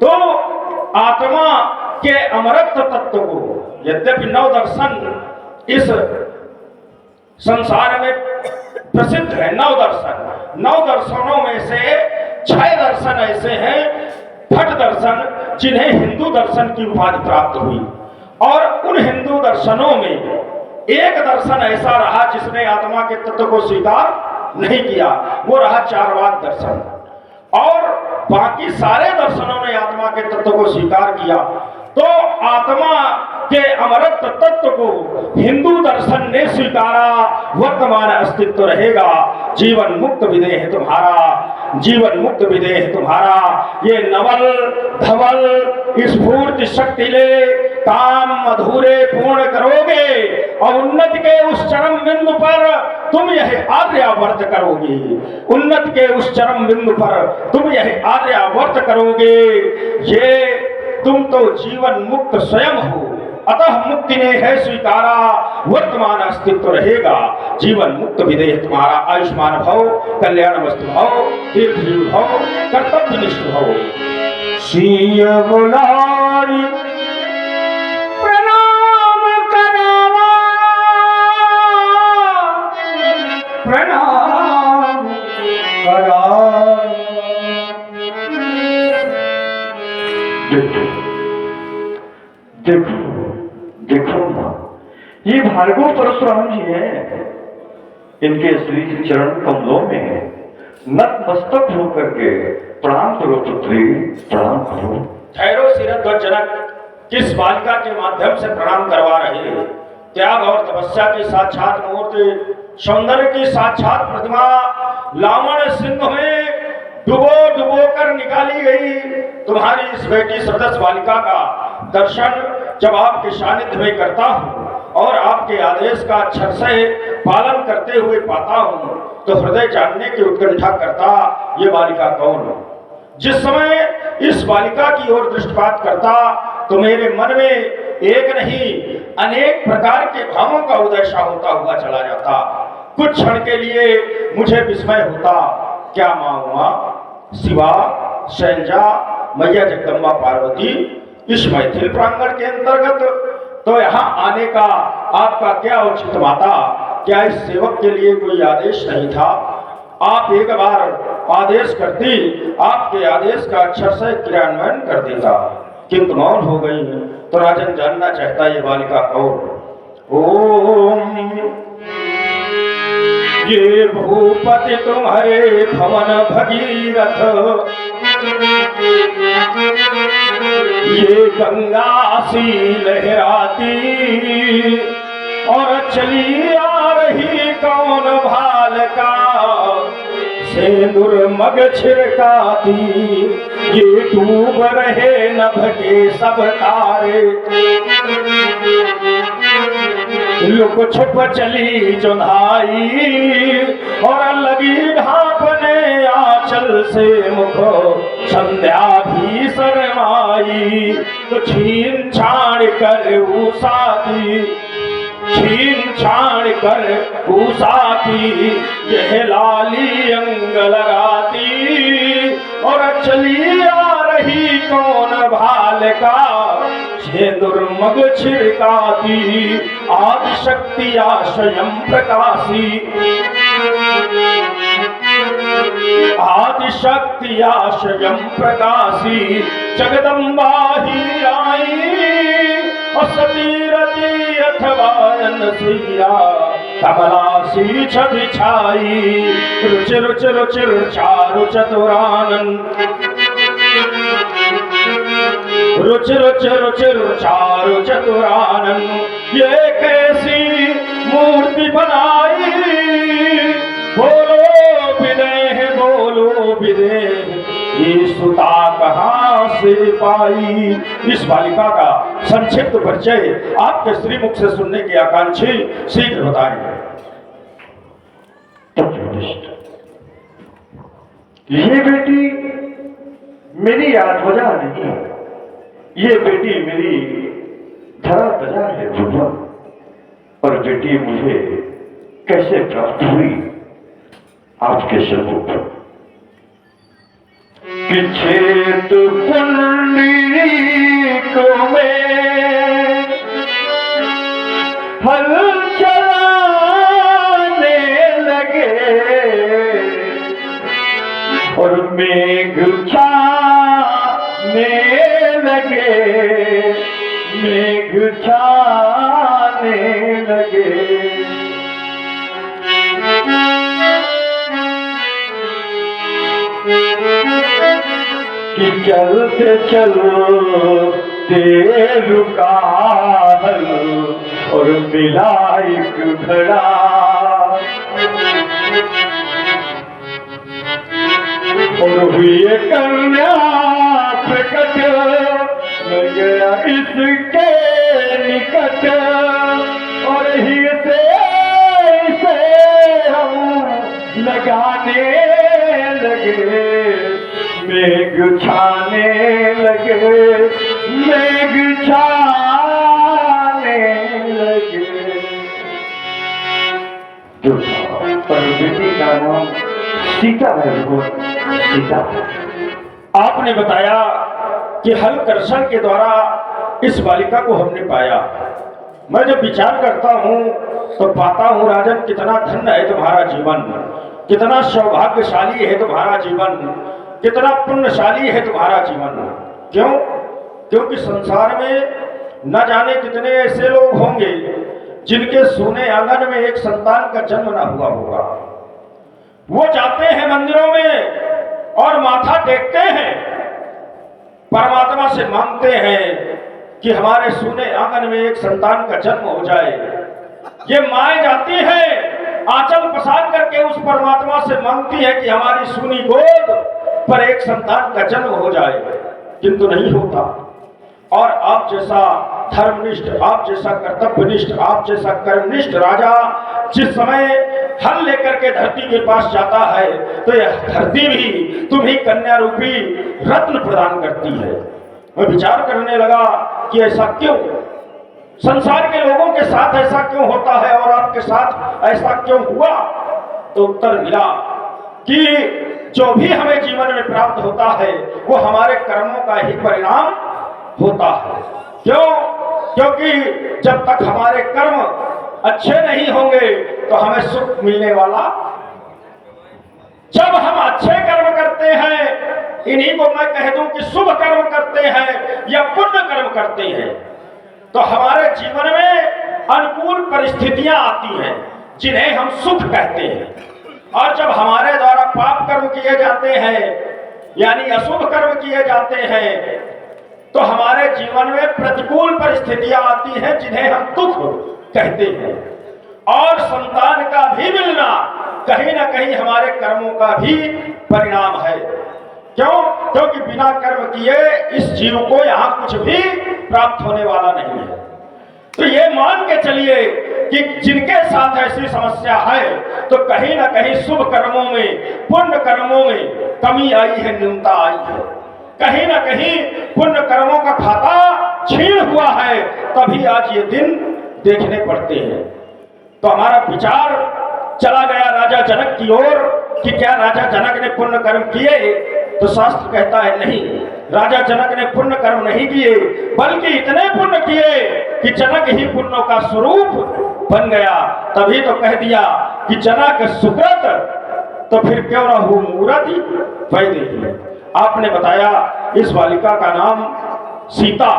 तो आत्मा के अमरत्व तत्व को, यद्यपि नौ दर्शन इस संसार में प्रसिद्ध है, नौ दर्शनों में से 6 दर्शन ऐसे हैं फट दर्शन जिन्हें हिंदू दर्शन की उपाधि प्राप्त हुई, और उन हिंदू दर्शनों में एक दर्शन ऐसा रहा जिसने आत्मा के तत्व को स्वीकार नहीं किया, वो रहा चारवाक दर्शन। और बाकी सारे दर्शनों ने आत्मा के तत्व को स्वीकार किया। तो आत्मा के अमरत्व तत्व को हिंदू दर्शन ने स्वीकारा, वर्तमान अस्तित्व रहेगा, जीवन मुक्त विदेह तुम्हारा, जीवन मुक्त विदेह तुम्हारा। ये नवल धवल स्फूर्ति शक्ति ले काम अधूरे पूर्ण करोगे, और उन्नति के उस चरम बिंदु पर तुम यह आर्यावर्त करोगे, उन्नति के उस चरम बिंदु पर तुम यह आर्यावर्त करोगे। ये तुम तो जीवन मुक्त स्वयं हो, अतः मुक्ति ने है स्वीकारा, वर्तमान अस्तित्व रहेगा, जीवन मुक्त विदेह तुम्हारा। आयुष्मान भव, कल्याण वस्तु भव, दीर्घजीव भव, कर्तव्य निष्ठ भव। सिय बुलारी प्रणाम करावा, प्रणाम करावा। देखो ना, ये भार्गव परशुराम जी हैं, इनके श्री चरण कमलों में नतमस्तक होकर के प्रणाम करो पुत्री, प्रणाम करो। ठहरो सिरध्वज जनक, किस बालिका के माध्यम से प्रणाम करवा रहे हो? त्याग और तपस्या की साक्षात मूर्ति, सौंदर्य की साक्षात प्रतिमा लावण सिंधु में डुबो कर निकाली गई तुम्हारी इस बेटी सदस्य बालिका का दर्शन जब आपके सानिध्य में करता हूँ और आपके आदेश का अक्षर से पालन करते हुए पाता हूँ, तो हृदय जानने की उत्कंठा करता ये बालिका कौन है। जिस समय इस बालिका की ओर दृष्टिपात करता तो मेरे मन में एक नहीं अनेक प्रकार के भावों का उदय सा होता हुआ चला जाता। कुछ क्षण के लिए मुझे विस्मय होता, क्या माँ उमा, शिवा, शैलजा, मैया जगदम्बा पार्वती इस मैथिल प्रांगण के अंतर्गत, तो यहाँ आने का आपका क्या औचित्य माता? क्या इस सेवक के लिए कोई आदेश नहीं था? आप एक बार आदेश करती, आपके आदेश का अक्षर से क्रियान्वयन कर देता, किंतु मौन हो गई है। तो राजन जानना चाहता ये बालिका कौन? ओम ये भूपति तुम्हारे भवन भगीरथ, ये गंगा सी लहराती और चली आ रही कौन भाल का, सिंदूर मग छिड़काती, ये डूब रहे नभ के सब तारे, लुक छुप चली चुनाई और लगी ढांपने आंचल से मुख, संध्या भी शरमाई। तो छीन छाड़ कर उषाती, छीन छाड़ कर उषाती, यह लाली अंग लगाती और चली आ रही कौन भाल का, दुर्मग छिड़काती, आदिशक्ति स्वयं प्रकाशी, आदिशक्ति स्वयं प्रकाशी, जगदम्बा ही आई और सतीरती अथवा अनसुईया, कमला सी छवि छाई, रुचिर रुचिर रुचिर चारु चतुरानन, रुचिर रुचिर रुचिर चारु चतुरानन, ये कैसी मूर्ति बनाई, बोलो विदेह, बोलो विदेह, ये सुता कहाँ से पाई। इस बालिका का संक्षिप्त परिचय आपके श्रीमुख से सुनने की आकांक्षी शीघ्र बताएं। ये बेटी मेरी आत्मजा नहीं, ये बेटी मेरी धरा तजा है भगवान। और बेटी मुझे कैसे प्राप्त हुई आपके सम्मुख कि छेद पुंडरीक में हल चलाने लगे और मेघ छाने लगे, मेघ छाने लगे। कि चलते चलते रुका हल और मिला एक घड़ा और हुई कन्या प्रकट, मैं गया इसके निकट और ही से हम लगाने लगे, मेघ छाने लगे, मेघ छाने लगे। जो पर बेटी का नाम सीता है, वो सीता। आपने बताया कि हल कर्षण के द्वारा इस बालिका को हमने पाया। मैं जब विचार करता हूँ तो पाता हूँ राजन, कितना धन्य है तुम्हारा जीवन, कितना सौभाग्यशाली है तुम्हारा जीवन, कितना पुण्यशाली है तुम्हारा जीवन। क्यों? क्योंकि संसार में न जाने कितने ऐसे लोग होंगे जिनके सोने आंगन में एक संतान का जन्म न हुआ होगा। वो जाते हैं मंदिरों में और माथा टेकते हैं, परमात्मा से मांगते हैं कि हमारे सोने आंगन में एक संतान का जन्म हो जाए। ये माएं जाती हैं आंचल पसार करके उस परमात्मा से मांगती है कि हमारी सूनी गोद पर एक संतान का जन्म हो जाए, किंतु नहीं होता। और आप जैसा धर्मनिष्ठ, आप जैसा कर्तव्यनिष्ठ, आप जैसा कर्मनिष्ठ राजा जिस समय हल लेकर के धरती के पास जाता है तो यह धरती भी तुम्ही कन्या रूपी रत्न प्रदान करती है। मैं विचार करने लगा कि ऐसा क्यों, संसार के लोगों के साथ ऐसा क्यों होता है और आपके साथ ऐसा क्यों हुआ? तो उत्तर मिला कि जो भी हमें जीवन में प्राप्त होता है वो हमारे कर्मों का ही परिणाम होता है। क्यों? क्योंकि जब तक हमारे कर्म अच्छे नहीं होंगे तो हमें सुख मिलने वाला। जब हम अच्छे कर्म करते हैं, इन्हीं को मैं कह दूं कि शुभ कर्म करते हैं या पुण्य कर्म करते हैं, तो हमारे जीवन में अनुकूल परिस्थितियां आती हैं जिन्हें हम सुख कहते हैं। और जब हमारे द्वारा पाप कर्म किए जाते हैं यानी अशुभ कर्म किए जाते हैं तो हमारे जीवन में प्रतिकूल परिस्थितियां आती हैं जिन्हें हम दुख कहते हैं। और संतान का भी मिलना कहीं ना कहीं हमारे कर्मों का भी परिणाम है। क्यों? क्योंकि बिना कर्म किए इस जीव को यहाँ कुछ भी प्राप्त होने वाला नहीं है। तो ये मान के चलिए कि जिनके साथ ऐसी समस्या है तो कहीं ना कहीं शुभ कर्मों में, पुण्य कर्मों में कमी आई है, न्यूनता आई है। कहीं ना कहीं पुण्य कर्मों का खाता छीन हुआ है, तभी आज ये दिन देखने पड़ते हैं। तो हमारा विचार चला गया राजा जनक की ओर कि क्या राजा जनक ने पुण्य कर्म किए? तो शास्त्र कहता है नहीं, राजा जनक ने पुण्य कर्म नहीं किए, बल्कि इतने पुण्य किए कि जनक ही पुण्यों का स्वरूप बन गया। तभी तो कह दिया कि जनक सुकृत तो फिर क्यों न हो मूर्ति वैदेही। आपने बताया इस बालिका का नाम सीता।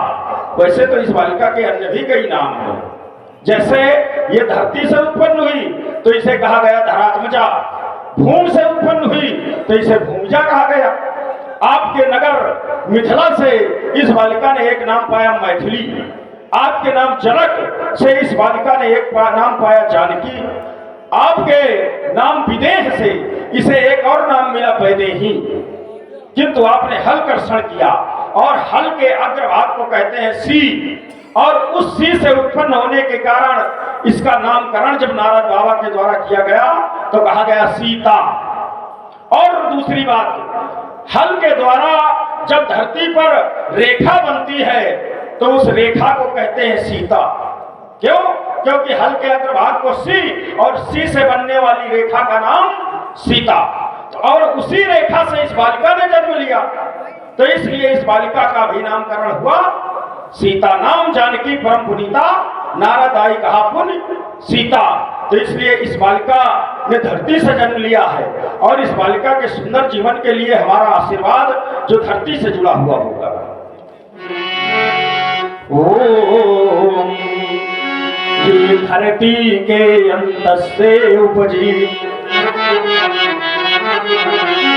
वैसे तो इस बालिका के अन्य भी कई नाम हैं। जैसे ये धरती से उत्पन्न हुई तो इसे कहा गया धरात्मजा, भूमि से उत्पन्न हुई तो इसे भूमिजा कहा गया। आपके नगर मिथिला से इस बालिका ने एक नाम पाया मैथिली, आपके नाम जनक से इस बालिका ने एक नाम पाया जानकी, आपके नाम विदेह से इसे एक और नाम मिला वैदेही। किंतु आपने हल कर्षण किया और हल के अग्रभाग को कहते हैं सी, और उस सी से उत्पन्न होने के कारण इसका नामकरण जब नारद बाबा के द्वारा किया गया तो कहा गया सीता। और दूसरी बात, हल के द्वारा जब धरती पर रेखा बनती है तो उस रेखा को कहते हैं सीता। क्यों? क्योंकि हल के अग्रभाग को सी और सी से बनने वाली रेखा का नाम सीता, और उसी रेखा से इस बालिका ने जन्म लिया, तो इसलिए इस बालिका का भी नामकरण हुआ सीता। नाम जानकी परम पुनीता, नारद आई कहा पुण्य सीता। तो इसलिए इस बालिका ने धरती से जन्म लिया है, और इस बालिका के सुंदर जीवन के लिए हमारा आशीर्वाद जो धरती से जुड़ा हुआ होगा। ओम ये धरती के अंत से उपजी,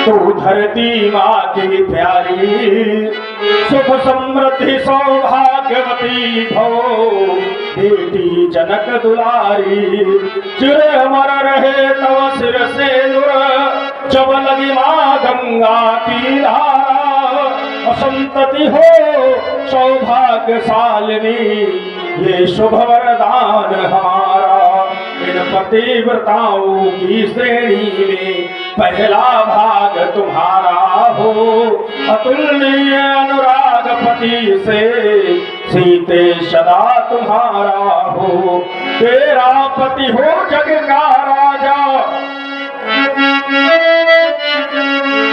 तो धरती माँ की प्यारी, सुख समृद्धि सौभाग्यवती भो, बेटी जनक दुलारी। चिर अमर रहे तव सिर से नुर, जब लगी माँ गंगा की धारा। असंतति हो सौभाग्यशालिनी, ये शुभ वरदान हमारा। इन पतिव्रताओं की श्रेणी में पहला भाग तुम्हारा हो। अतुलनीय अनुराग पति से सीते सदा तुम्हारा हो। तेरा पति हो जग का राजा,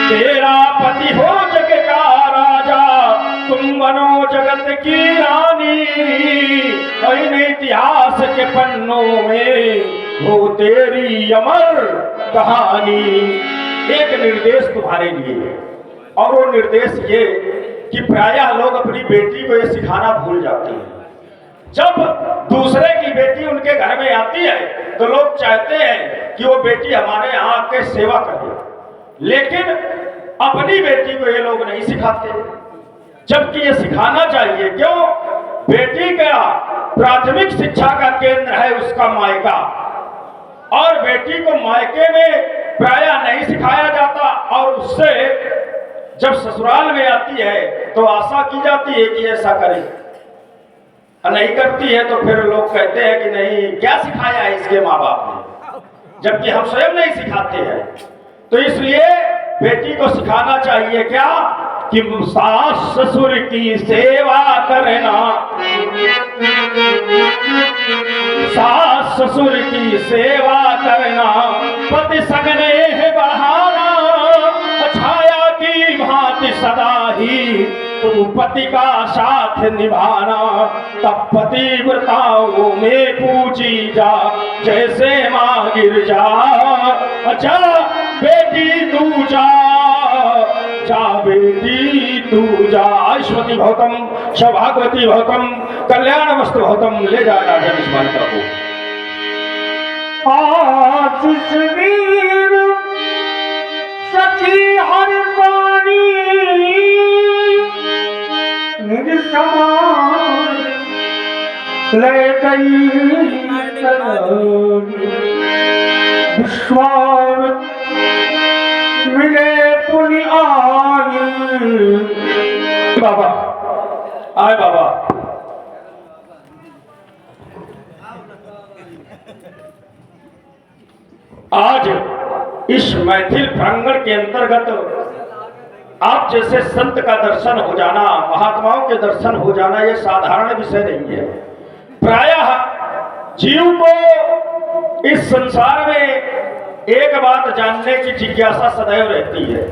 तेरा पति हो जग का राजा, तुम बनो जगत की रानी। इन इतिहास के पन्नों में हो तेरी अमर कहानी। एक निर्देश तुम्हारे लिए, और वो निर्देश ये कि प्रायः लोग अपनी बेटी को ये सिखाना भूल जाते हैं। जब दूसरे की बेटी उनके घर में आती है तो लोग चाहते हैं कि वो बेटी हमारे यहाँ आके सेवा करे, लेकिन अपनी बेटी को ये लोग नहीं सिखाते, जबकि ये सिखाना चाहिए। क्यों? बेटी का प्राथमिक शिक्षा का केंद्र है उसका मायका, और बेटी को मायके में प्रायः नहीं सिखाया जाता, और उससे जब ससुराल में आती है तो आशा की जाती है कि ऐसा करे, नहीं करती है तो फिर लोग कहते हैं कि नहीं, क्या सिखाया है इसके माँ बाप ने, जबकि हम स्वयं नहीं सिखाते हैं। तो इसलिए बेटी को सिखाना चाहिए क्या कि सास ससुर की सेवा करना, सास ससुर की सेवा करना, पति सगने है बढ़ाना। छाया की भांति सदा ही तू पति का साथ निभाना, तब पतिव्रताओं में पूजी जा जैसे माँ गिरजा। अच्छा बेटी तू जा, जा बेटी तू जा। ऐश्वती भवतम, सौभाग्यवती भवतम, कल्याणमस्तु भवतम। ले जा राजा इस बालिका को। आज शरीर सची हर पानी, निज समान ले गई विश्वास मिले पुनि आई। बाबा आए बाबा। आज इस मैथिल प्रांगण के अंतर्गत आप जैसे संत का दर्शन हो जाना, महात्माओं के दर्शन हो जाना, यह साधारण विषय नहीं है। प्रायः जीव को इस संसार में एक बात जानने की जिज्ञासा सदैव रहती है,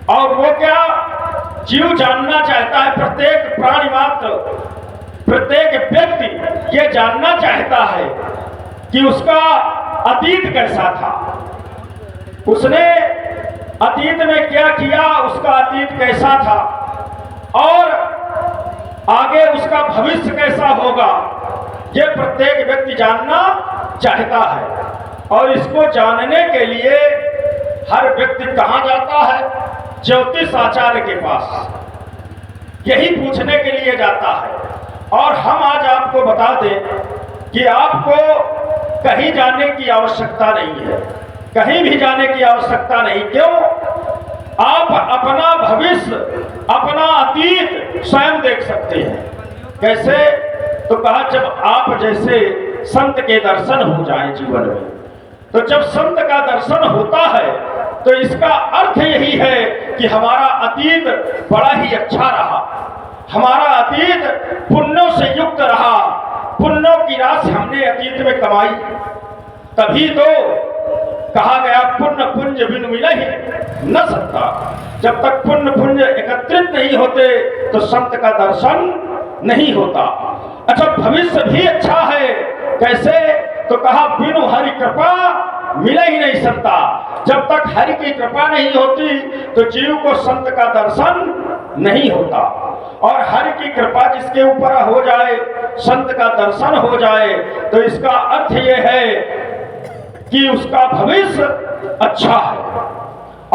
और वो क्या जीव जानना चाहता है। प्रत्येक प्राणी मात्र, प्रत्येक व्यक्ति ये जानना चाहता है कि उसका अतीत कैसा था, उसने अतीत में क्या किया, उसका अतीत कैसा था, और आगे उसका भविष्य कैसा होगा। ये प्रत्येक व्यक्ति जानना चाहता है, और इसको जानने के लिए हर व्यक्ति कहाँ जाता है? ज्योतिष आचार्य के पास, यही पूछने के लिए जाता है। और हम आज आपको बता दें कि आपको कहीं जाने की आवश्यकता नहीं है, कहीं भी जाने की आवश्यकता नहीं। क्यों? आप अपना भविष्य, अपना अतीत स्वयं देख सकते हैं। कैसे? तो कहा जब आप जैसे संत के दर्शन हो जाएं जीवन में, तो जब संत का दर्शन होता है तो इसका अर्थ यही है कि हमारा अतीत बड़ा ही अच्छा रहा, हमारा अतीत पुण्यों से युक्त रहा, पुण्यों की राशि हमने अतीत में कमाई। तभी तो कहा गया पुण्य पुंज बिन मिलहि न सकता। जब तक पुण्य पुंज एकत्रित नहीं होते तो संत का दर्शन नहीं होता। अच्छा, भविष्य भी अच्छा है। कैसे? तो कहा बिनु हरि कृपा मिला ही नहीं सकता। जब तक हरि की कृपा नहीं होती तो जीव को संत का दर्शन नहीं होता। और हरि की कृपा जिसके ऊपर हो जाए, संत का दर्शन हो जाए, तो इसका अर्थ यह है कि उसका भविष्य अच्छा है।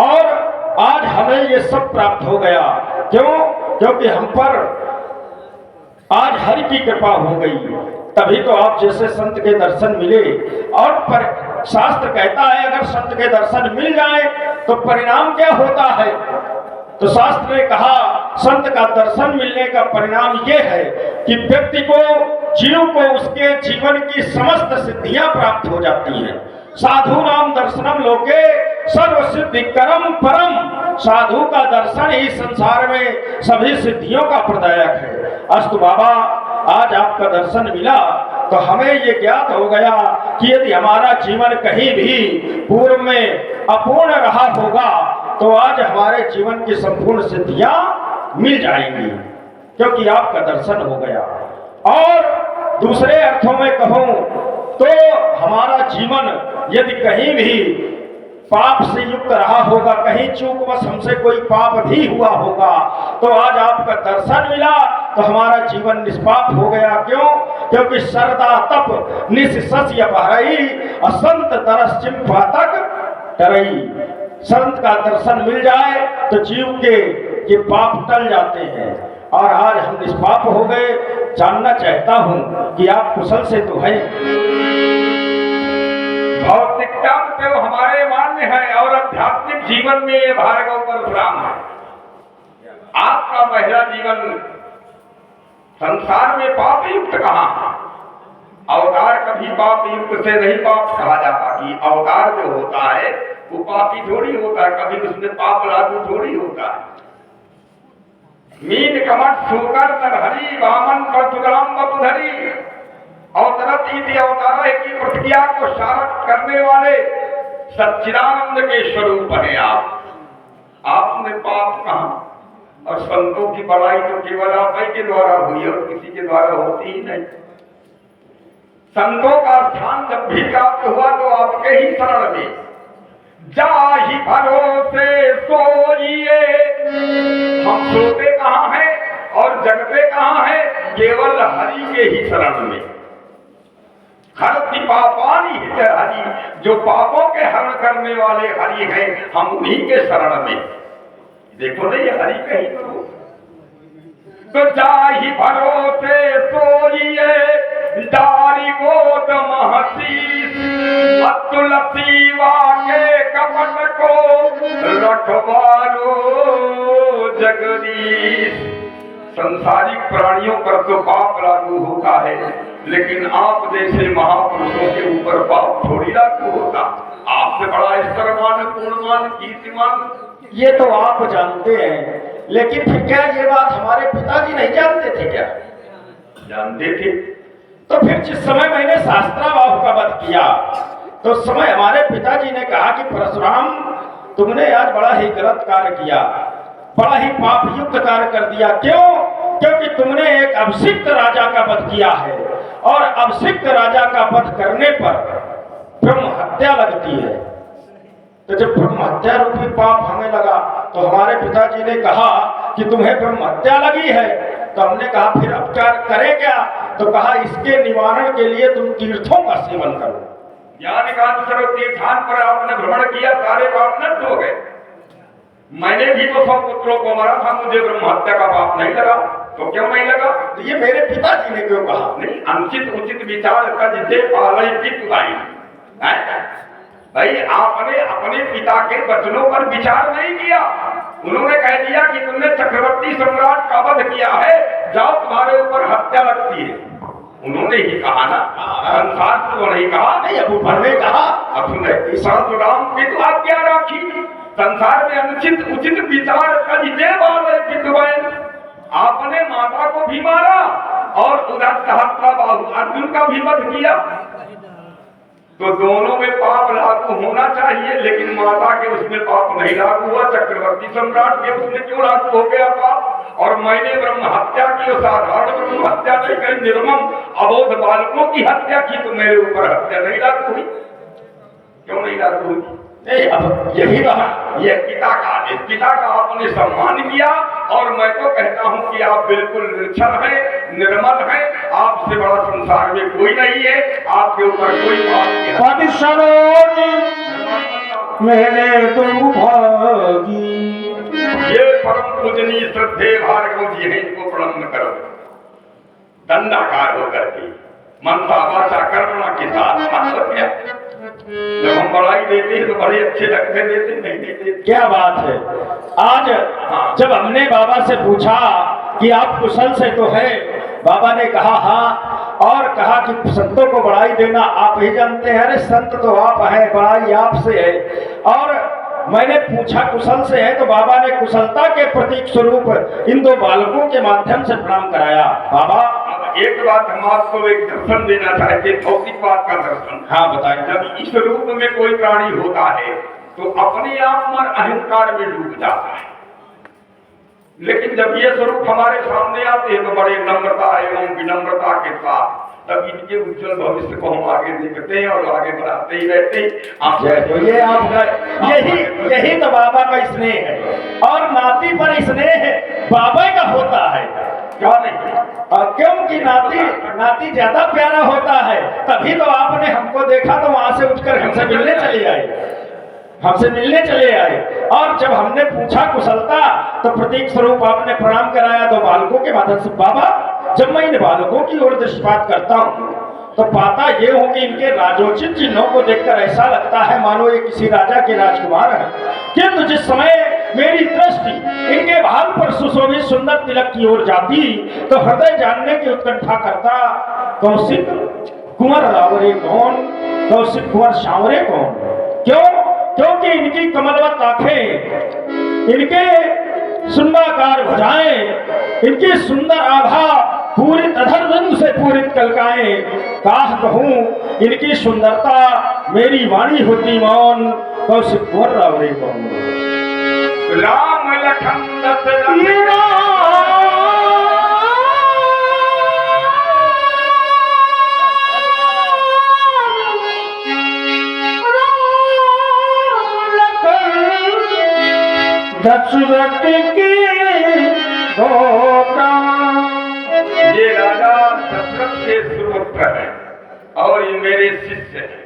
और आज हमें ये सब प्राप्त हो गया। क्यों? क्योंकि हम पर आज हरि की कृपा हो गई। तभी तो आप जैसे संत के दर्शन मिले। और पर शास्त्र कहता है अगर संत के दर्शन मिल जाए तो परिणाम क्या होता है? तो शास्त्र ने कहा संत का दर्शन मिलने का परिणाम यह है कि व्यक्ति को, जीव को उसके जीवन की समस्त सिद्धियां प्राप्त हो जाती हैं। साधु नाम दर्शनम लोके सर्व सिद्धि करम परम। साधु का दर्शन ही संसार में सभी सिद्धियों का प्रदायक है। अस्तु बाबा, आज आपका दर्शन मिला तो हमें ये ज्ञात हो गया कि यदि हमारा जीवन कहीं भी पूर्व में अपूर्ण रहा होगा तो आज हमारे जीवन की संपूर्ण सिद्धियां मिल जाएंगी, क्योंकि आपका दर्शन हो गया। और दूसरे अर्थों में कहूं तो हमारा जीवन यदि कहीं भी पाप से युक्त रहा होगा, कहीं चूकवश हमसे कोई पाप भी हुआ होगा, तो आज आपका दर्शन मिला तो हमारा जीवन निष्पाप हो गया। क्यों? क्योंकि सरदा तप निशस अपहरई असंत तरस चिंपातक टरई। संत का दर्शन मिल जाए तो जीव के ये पाप टल जाते हैं और आज हम निष्पाप हो गए। जानना चाहता हूं कि आप कुशल से तो हैं। भौतिकता तो हमारे मान्य है और आध्यात्मिक जीवन में ये भार्गव परशुराम है। आपका महिला जीवन संसार में पाप युक्त कहाँ? अवतार कभी पाप युक्त से नहीं पाप कहा जाता कि अवतार जो होता है वो पापी थोड़ी होता है, कभी उसमें पाप लागू थोड़ी होता है। मीन कमट शूकर तरहरी वामन परशुराम बपुधरी अवतरत इति अवतारा की प्रतिज्ञा को सारक करने वाले सच्चिदानंद के स्वरूप है आप में पाप कहाँ? और संतों की बड़ाई तो केवल आप ही के द्वारा हुई और किसी के द्वारा होती ही नहीं। संतों का स्थान जब भी प्राप्त हुआ तो आपके ही शरण में। जाहि भरोसे सोइए, हम सोते कहाँ हैं और जगते कहाँ हैं? केवल हरि के ही शरण में। हरति पापानि हित हरि, जो पापों के हरण करने वाले हरि हैं, हम उन्हीं के शरण में। देखो ना, ये हरि का ही तो जाहि भरोसे सोइए दारी गोद महसीस तुलसी वाके कपट को रखवारो जगदीश। संसारिक प्राणियों पर तो पाप लागू होता है, लेकिन आप जैसे महापुरुषों के ऊपर पाप थोड़ी लागू होता। आपसे बड़ा स्तरमान, पूर्णमान, कीर्तिमान ये तो आप जानते हैं, लेकिन फिर क्या ये बात हमारे पिताजी नहीं जानते थे क्या? जानते थे। तो फिर जिस समय मैंने शास्त्राबाहु का वध किया तो उस समय हमारे पिताजी ने कहा कि परशुराम, तुमने आज बड़ा ही गलत कार्य किया, बड़ा ही पाप युक्त कार्य कर दिया। क्यों? क्योंकि तुमने एक अभिषिक्त राजा का वध किया है और अभिषिक्त राजा का वध करने पर ब्रह्म हत्या लगती है। तो जब ब्रह्म हत्या रूपी पाप हमें लगा तो हमारे पिताजी ने कहा कि तुम्हें ब्रह्म हत्या लगी है। तो हमने कहा फिर अब क्या करें क्या? तो कहा इसके निवारण के लिए तुम तीर्थों का सेवन करो। ज्ञानकांत सर्व तीर्थान पर आपने भ्रमण किया, सारे पाप नष्ट हो गए। मैंने भी तो सब पुत्रों को मारा था, मुझे ब्रह्म हत्या का पाप नहीं लगा। तो क्यों नहीं लगा? तो ये मेरे पिताजी ने क्यों कहा? नहीं, अनुचित उचित विचार कज दे पालय पितुलाई। भाई आपने अपने पिता के वचनों पर विचार नहीं किया। उन्होंने कह दिया कि तुमने चक्रवर्ती सम्राट का वध किया है, जाओ तुम्हारे ऊपर हत्या लगती है। उन्होंने ही कहा ना, संसार को नहीं कहा। नहीं, अबू भर ने कहा। अब सुने, परशुराम की तो आज्ञा राखी, संसार में अनुचित उचित विचार करिए वाले विद्वान। आपने माता को भी मारा और उधर सहस्त्रबाहु अर्जुन का भी वध किया, तो दोनों में पाप लागू होना चाहिए, लेकिन माता के उसमें पाप नहीं लागू हुआ, चक्रवर्ती सम्राट के उसमें क्यों लागू हो गया पाप? और मैंने ब्रह्म हत्या की, साधारण ब्रह्म हत्या नहीं कही, निर्मम अबोध बालकों की हत्या की, तो मेरे ऊपर हत्या नहीं लागू हुई। क्यों नहीं लागू हुई? नहीं, अब यही रहा। ये पिता का आदेश, पिता का आपने सम्मान किया, और मैं तो कहता हूं कि आप बिल्कुल निर्छल हैं, निर्मल हैं, आपसे बड़ा संसार में कोई नहीं है, आपके ऊपर कोई बात मेरे तो भागी। ये परम पूजनीय श्रद्धेय भार्गव जी हैं, इनको प्रणाम करो दंडाकार होकर के, मनसा वाचा कर्मणा के साथ। मतलब क्या, जब हम बड़ाई देते हैं तो बड़े अच्छे लगते, देते नहीं देते। क्या बात है। आज जब हमने बाबा से पूछा कि आप कुशल से तो है, बाबा ने कहा हाँ, और कहा कि संतों को बड़ाई देना आप ही जानते हैं। अरे संत तो आप हैं, बड़ाई आपसे है। और मैंने पूछा कुशल से है, तो बाबा ने कुशलता के प्रतीक स्वरूप इन दो बालकों के माध्यम से प्रणाम कराया। बाबा एक बात हम आपको एक दर्शन देना चाहते, भौतिक बात का दर्शन। हाँ बताएं। जब इस रूप में कोई प्राणी होता है तो अपने आप में अहंकार में डूब जाता है, लेकिन जब ये स्वरूप हमारे सामने आते हैं तो बड़े नम्रता एवं विनम्रता के साथ तब इनके उज्जवल भविष्य को हम आगे देखते हैं और आगे बढ़ाते ही रहते हैं। तो ये आपका यही तो बाबा का स्नेह है, और नाती पर स्नेह बाबा का होता है। क्या नहीं, क्योंकि नाती ज्यादा प्यारा होता है, तभी तो आपने हमको देखा तो वहां से उठकर हमसे मिलने चले आए। और जब हमने पूछा कुशलता, तो प्रतीक स्वरूप आपने प्रणाम कराया दो बालकों के माध्यम से। बाबा जब मैं इन बालकों की ओर दृष्टिपात करता हूँ तो पाता ये हूँ कि इनके राजोचित चिन्हों को देखकर ऐसा लगता है मानो ये किसी राजा के राजकुमार हैं। किंतु जिस समय मेरी दृष्टि इनके भाल पर सुशोभित सुंदर तिलक की ओर जाती, तो हृदय जानने की उत्कंठा करता, कौशिक कुंवर रावरे कौन, कौशिक कुंवर सांवरे कौन? क्यों? क्योंकि इनकी कमलवत आंखें, इनके सुंदराकार भुजाएं, इनकी सुंदर आभा पूरी अधर रंग से पूरित कलकाएं। काह कहूं इनकी सुंदरता मेरी वाणी होती मौन, कौशिक कुंवर रावरे कौन? राम लखन दशरथ की होता। ये राजा दशरथ के सुपुत्र है और ये मेरे शिष्य हैं।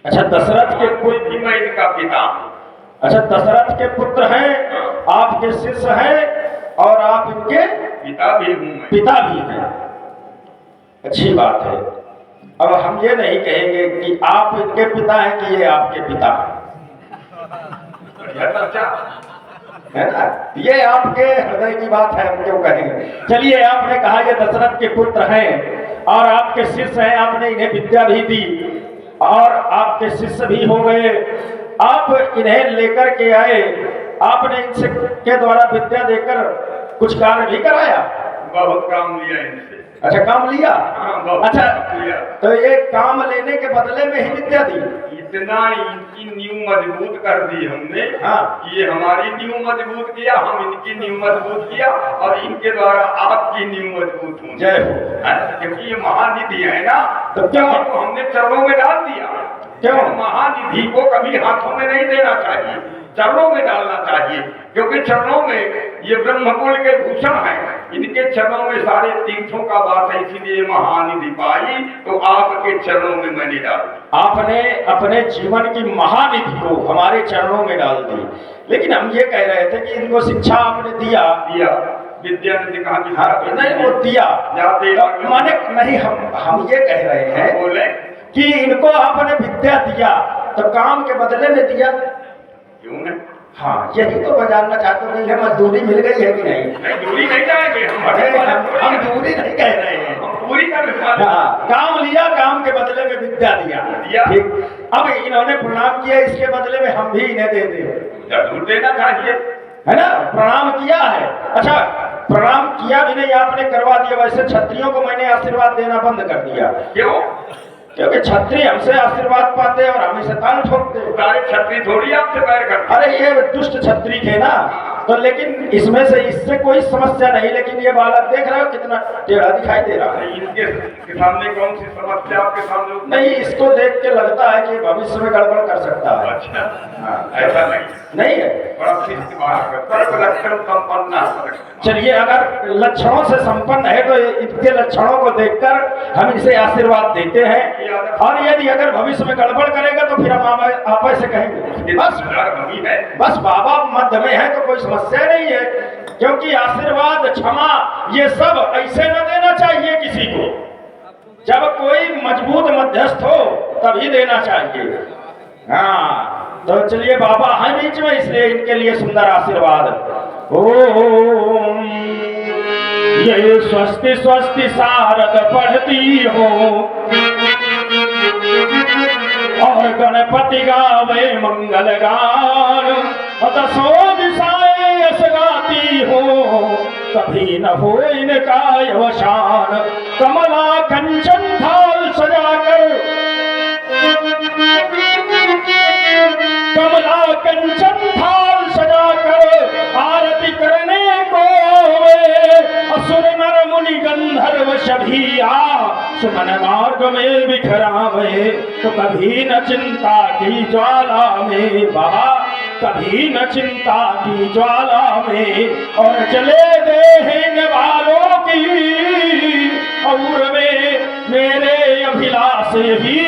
अच्छा, दशरथ के कोई भी मैं इनका पिता हूं। अच्छा, दशरथ के पुत्र हैं, आपके शिष्य हैं, और आप इनके पिता भी हूं मैं। पिता भी हैं। अच्छी बात है। अब हम ये नहीं कहेंगे कि आप इनके पिता हैं कि ये आपके पिता हैं, है ना? ये आपके हृदय की बात है, हम क्यों कहेंगे। चलिए, आपने कहा ये दशरथ के पुत्र हैं और आपके शिष्य हैं, आपने इन्हें विद्या भी दी और आपके शिष्य भी हो गए। आप इन्हें लेकर के आए, आपने इनसे के द्वारा विद्या देकर कुछ कार्य भी कराया? बहुत काम लिया इनसे। अच्छा, काम लिया। अच्छा, लिया। तो ये काम लेने के बदले में ही विद्या दी? इतना इनकी नींव मजबूत कर दी हमने। हाँ। ये हमारी नींव मजबूत किया, हम इनकी नींव मजबूत किया, और इनके द्वारा आपकी नींव मजबूत हुई। जय हो। क्योंकि ये महानिधि है ना, तो क्यों हमने चरणों में डाल दिया? क्यों? महानिधि को कभी हाथों में नहीं देना चाहिए, चरणों में डालना चाहिए, क्योंकि चरणों में ये ब्रह्मकुल के भूषण हैं। इनके चरणों में सारे तीर्थों का वास है, इसीलिए महानिधि पाई तो आपके चरणों में मैंने डाल दी। आपने अपने जीवन की महानिधि को हमारे चरणों में डाल दी। लेकिन हम ये कह रहे थे कि इनको शिक्षा आपने दिया। विद्या ने कहा कि हाँ, नहीं, वो दिया माने नहीं, हम ये कह रहे हैं बोले कि इनको आपने विद्या दिया, तो काम के बदले में दिया। क्यों नहीं? हाँ, यही तो मैं जानना चाहता हूँ कि मजदूरी मिल गई है कि नहीं। नहीं, दूरी नहीं जाएंगे अरे, हम दूरी नहीं कह रहे हैं। पूरी कर हाँ, काम लिया, काम के बदले में विद्या दिया। ठीक, अब इन्होंने प्रणाम किया, इसके बदले में हम भी इन्हें दे दें, जरूर देना चाहिए। है ना। प्रणाम किया है, अच्छा प्रणाम किया भी नहीं आपने, करवा दिया। वैसे क्षत्रियों को मैंने आशीर्वाद देना बंद कर दिया। क्यों? क्योंकि क्षत्रिय हमसे आशीर्वाद पाते और हम इसे ताल ठोकते। सारे क्षत्रिय थोड़ी आपसे बैर करते। अरे ये दुष्ट क्षत्रिय थे ना, तो लेकिन इसमें से इससे कोई समस्या नहीं, लेकिन ये बालक देख रहे हो कितना टेढ़ा दिखाई दे रहा है। इनके सामने कौन सी समस्या आपके सामने? नहीं, इसको देख के लगता है कि भविष्य में गड़बड़ कर सकता है। अच्छा, हाँ, ऐसा नहीं है। बड़ा शिष्ट बालक है, सर्व लक्षण संपन्न है। चलिए, अगर लक्षणों से संपन्न है तो इनके लक्षणों को देखकर हम इसे आशीर्वाद देते हैं, और यदि अगर भविष्य में गड़बड़ करेगा तो फिर हम आप से कहेंगे बस बाबा मध्य में है तो कोई समस्या नहीं है। क्योंकि आशीर्वाद, क्षमा, ये सब ऐसे न देना चाहिए किसी को। जब कोई मजबूत मध्यस्थ हो तभी देना चाहिए। हाँ, तो चलिए, बाबा हैं बीच में, इसलिए इनके लिए सुंदर आशीर्वाद। ओम ये स्वस्ति स्वस्ति शारद पढ़ती हो, और गणपति गावे मंगल गान, दसों दिशाएं यश गाती हो, कभी न हो इनका अवसान। कमला कंचन थाल सजाकर, कमला कंचन थाल सजाकर आरती करने को असुर नर मुनि गंधर्व सभी आ सुमन मार्ग में बिखरावे। तो कभी न चिंता की ज्वाला में बाबा, कभी न चिंता की ज्वाला में, और चले देहन वालों की और मेरे अभिलाष ही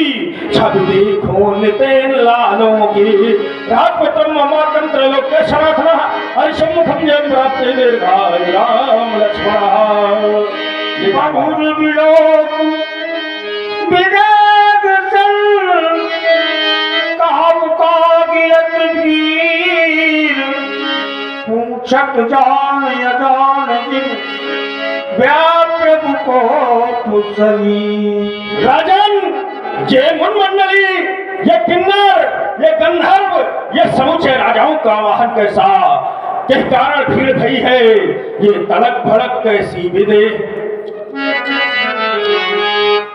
छवि देखो नितेन लालों की। राजपुत्रम ममाकं त्रैलोक्यशनाथनः हरिशम्मुखं जयं प्राप्ते दीर्घाय राम लक्ष्मणः। विभुर विलोक विराग सन, कहाऊ का गिरत वीर, पूछत जान अजान जिन, व्याप्रभु को पुसली। राजन, ये मुनमंडली, ये किन्नर, ये गंधर्व, ये समूचे राजाओं का वाहन कैसा, किस कारण भीड़ भई है, ये तड़क भड़क कैसी विदे,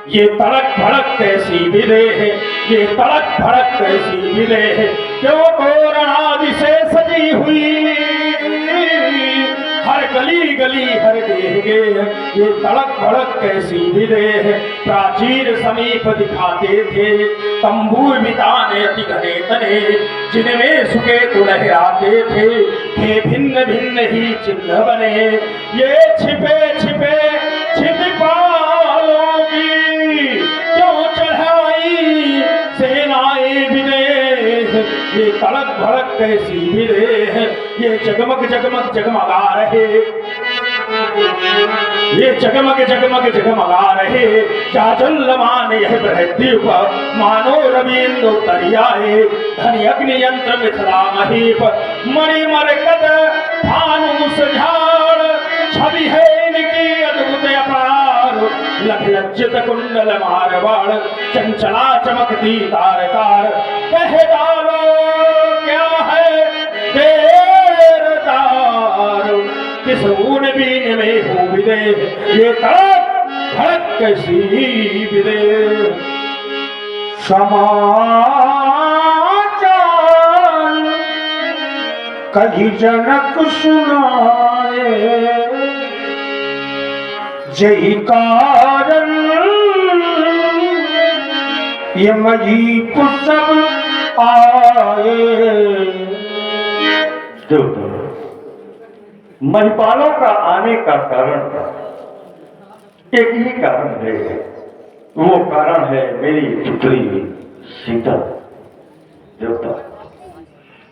ये तड़क भड़क कैसी विदे है, ये तड़क भड़क कैसी विदे है, क्यों तोरण आदि से सजी हुई, हर गली गली हर देहगे, ये तड़क भड़क कैसी विदे है। प्राचीर समीप दिखाते थे तंबू बिताने अति घने तने, जिनमें सुकेतु लहराते थे भिन्न भिन्न ही चिन्ह बने। ये छिपे छिपे छिपालों की क्यों चढ़ाई सेनाएं विदेह, ये तड़क भड़क कैसी विदेह, ये जगमग जगमग जगमगा रहे, ये जगमग जगमग जगमगा रहे। चाचल्यमान यह बृहद्वीप, मानो रवीन्द्र तरियाए, धनि अग्नि यंत्र मिथिला महीप, मणि मरकत भानुस झाड़, छवि है इनकी अद्भुत अपार, लख लज्जित कुंडल मारवाड़, चंचला चमकती तार तार, कह डालो क्या है देरदार, किस ऊन बीन में हो विदे, ये तड़क भड़क कैसी विदे। समाचार कहीं जनक सुनाए, जही कारण ये मजीप सब आए। महिपालों का आने का कारण एक ही कारण है, वो कारण है मेरी पुत्री सीता। देवता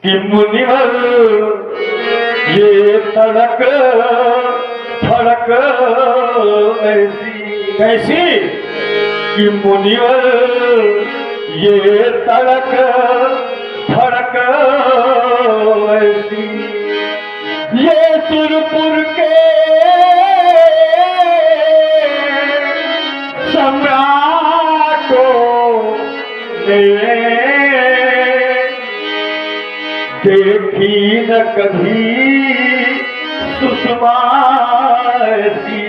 कि मुनिवर ये तड़क फड़क ऐसी कैसी, कि मुनिवर ये तड़क फड़क ऐसी, ये सुरपुर के सम्राटों ने देखी न कभी सुषमा ऐसी,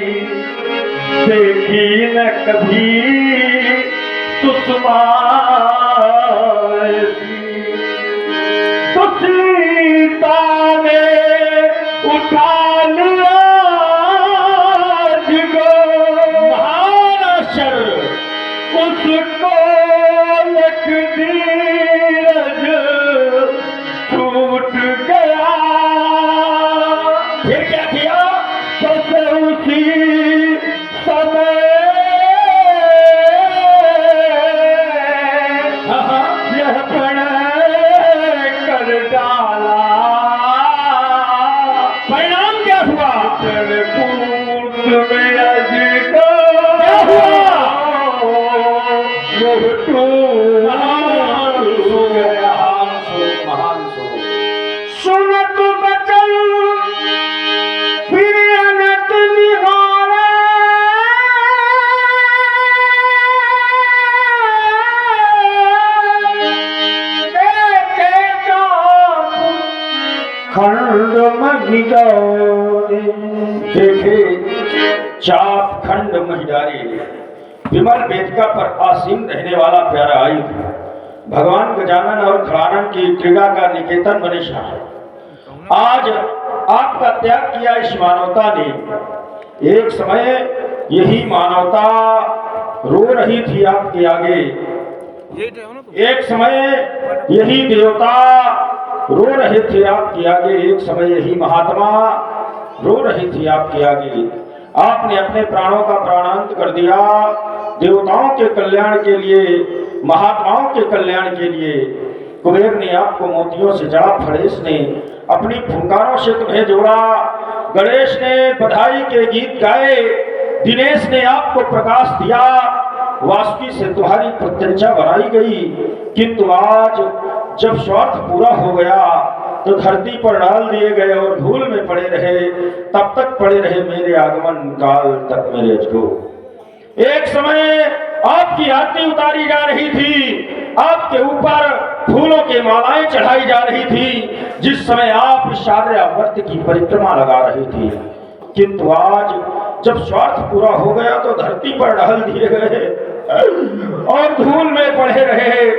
देखी न कभी सुषमा ऐसी। तो सीता ने उठा लिया जिगो महान आश्चर्य, उसको लख धीरज छूट गया। फिर क्या किया? बस उसी समय यह प्रणय कर डाला। परिणाम क्या हुआ? पूर्व में अजिको क्या हुआ? यह टूट गया। महान सो सुनत बचन फिर अनत निहारे, देखे चाप खंड महिदारे। देखे चाप खंड महिदारी, विमल वेदिका पर आसीन रहने वाला प्यारा आयुध, भगवान गजानन और खड़ानन की क्रीड़ा का निकेतन मनीषा। आज आपका त्याग किया इस मानवता ने। एक समय यही मानवता रो रही थी आपके आगे, एक समय यही देवता रो रहे थे आपके आगे, एक समय यही महात्मा रो रही थी आपके आगे। आपने अपने प्राणों का प्राणांत कर दिया देवताओं के कल्याण के लिए, महात्माओं के कल्याण के लिए। कुबेर ने आपको मोतियों से जड़ा, फणेश ने अपनी फुंकारों से तुम्हें जोड़ा, गणेश ने बधाई के गीत गाए, दिनेश ने आपको प्रकाश दिया, वासुकी से तुम्हारी प्रत्यंचा बनाई गई। किंतु आज जब स्वार्थ पूरा हो गया तो धरती पर डाल दिए गए और धूल में पड़े रहे। तब तक पड़े रहे मेरे आगमन काल तक मेरे जो। एक समय आपकी आरती उतारी जा रही थी, आपके ऊपर फूलों के मालाएं चढ़ाई जा रही थी, जिस समय आप शार्यावर्त की परिक्रमा लगा रही थी। किंतु आज जब स्वार्थ पूरा हो गया तो धरती पर डाल दिए गए और धूल में पड़े रहे।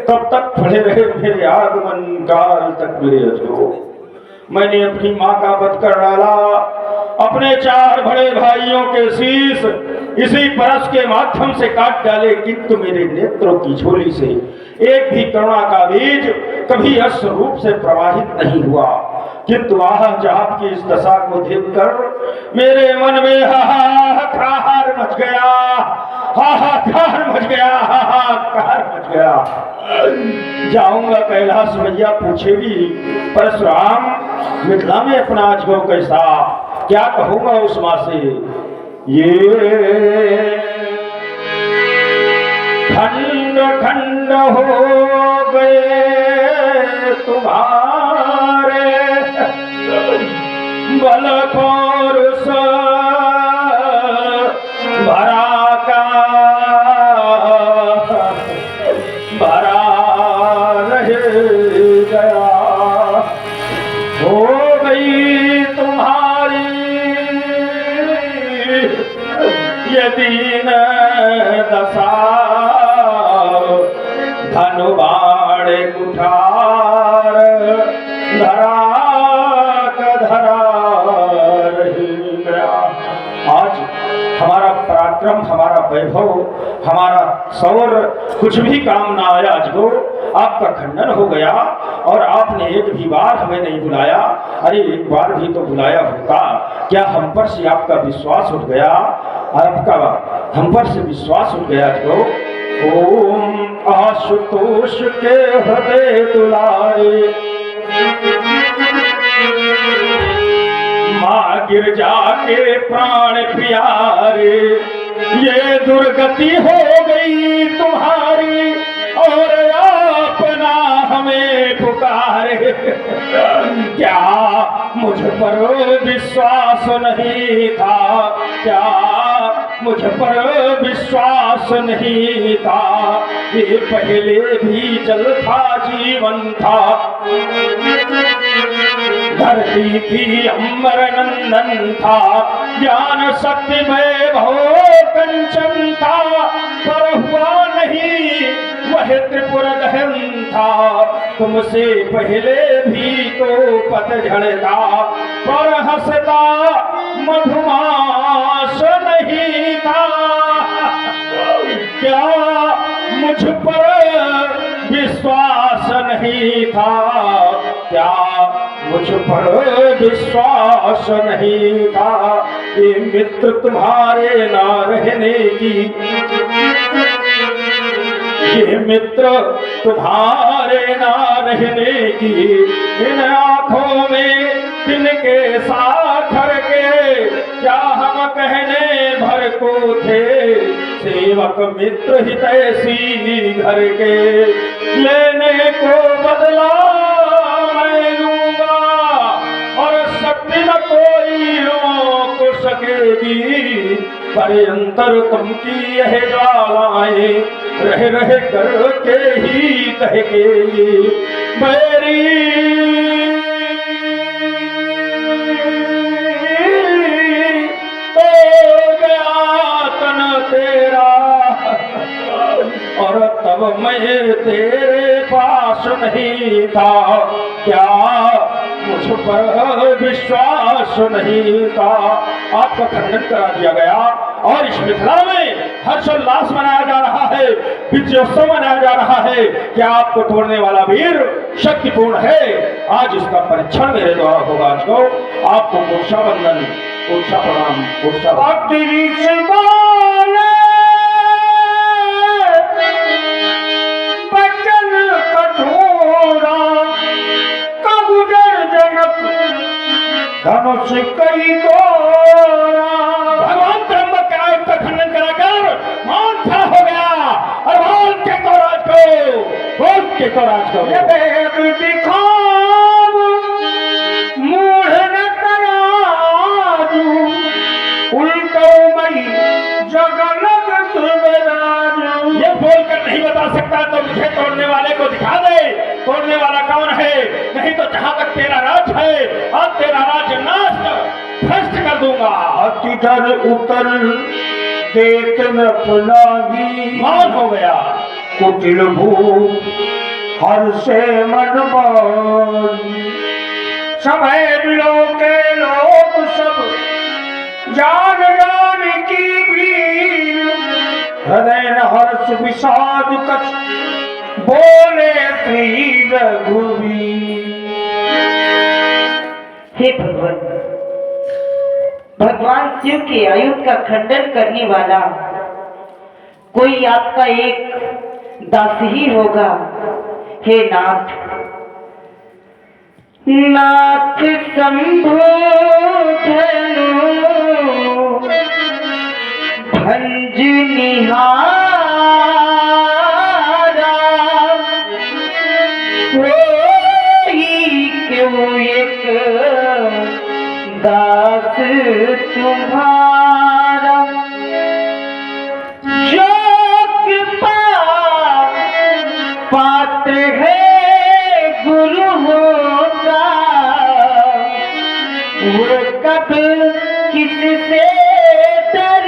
तब तक पड़े रहे मेरे आगमन काल तक मेरे जो। मैंने अपनी माँ का वध कर डाला, अपने 4 बड़े भाइयों के शीश इसी परस के माध्यम से काट डाले, किंतु मेरे नेत्रों की झोली से एक भी करुणा का बीज कभी अश्रु रूप से प्रवाहित नहीं हुआ। किंतु आज आपकी इस दशा को देखकर मेरे मन में हाहाकार मच गया, हाहाकार मच गया, हाहाकार मच गया। जाऊंगा कैलाश मैया पूछेगी, परशुराम मिथिला में अपना अजगो कैसा, क्या कहूंगा उस माँ से। ये खंड खंड हो गए तुम्हारे बल पौरुष भरा का भरा रह गया, हो गई तुम्हारी ये दीन दशा, धनु बाण कुठार धरा धरा रही गया। आज हमारा पराक्रम, हमारा वैभव, हमारा सौर कुछ भी काम ना आया। अजगो आपका खंडन हो गया और आपने एक भी बार हमें नहीं बुलाया। अरे एक बार भी तो बुलाया होता। क्या हम पर से आपका विश्वास उठ गया? आपका हम पर से विश्वास उठ गया अजगो। ओम आशुतोष के हृदय दुलारे, माँ गिरजा के प्राण प्यारे, ये दुर्गति हो गई तुम्हारी, और अपना हमें पुकारे। क्या मुझ पर विश्वास नहीं था, क्या मुझ पर विश्वास नहीं था, ये पहले भी जल था जीवन था। धरती थी अमर नंदन था, ज्ञान शक्ति वैभव कंचन था, पर हुआ नहीं वह त्रिपुर दहन था। तुमसे पहले भी तो पतझड़ था, पर हंसता मधुमास नहीं था। क्या मुझ पर विश्वास नहीं था, क्या मुझ पर विश्वास नहीं था, ये मित्र तुम्हारे ना रहने की, ये मित्र तुम्हारे ना रहने की, इन आंखों में तिनके साखर के, क्या हम कहने भर को थे, सेवक मित्र हितैषी घर के। लेने को बदला मैं लूंगा, और शक्ति न कोई रोक सकेगी, पर अंतर तुम की यह ज्वालाएं रह रह कर के ही दहकेगी। बैरी तो गया तन तेरा, और तब मैं तेरे पास नहीं था। क्या मुझ पर विश्वास नहीं था। आपका खंडन करा दिया गया, और इस मिथिला में हर्षोल्लास मनाया जा रहा है, विजयोत्सव मनाया जा रहा है। क्या आपको तोड़ने वाला वीर शक्तिपूर्ण है? आज इसका परीक्षण मेरे द्वारा होगा। आज को आपको मूर्छा बंधन, मूर्छा प्रणाम, मूर्छा बचन कठोरा कबूतर जनक धनुष कई गोरा। भगवान त्र्यंबक के आयुध का खंडन कराकर मान खड़ा हो गया, और बोल के तो राज को, बोल के तो राज को। ये वेद दिखाव मूढ़ न तराजू, उल्टो मई जगन्नाथ राजू। ये बोलकर नहीं बता सकता तो मुझे तोड़ने वाले को दिखा दे, तोड़ने वाला कौन है, नहीं तो जहां तक तेरा राज है, अब तेरा राज नाश भ्रष्ट कर दूंगा। अतिधर उतर देत न पुनाही, मान हो गया। कुटिल भू हर से मन मानी। समय बिलो के लोग सब जान जान की भीड़, हृदय न हर्ष विषाद कछ बोले श्री रघुवीर। हे भगवान, भगवान शिव के आयुध का खंडन करने वाला कोई आपका एक दास ही होगा। हे नाथ, नाथ शंभो धनु भंज निहारा, कोई क्यों एक दास तुम्हारा, जो कृपा पात्र है गुरुओं का, वो कब किससे डर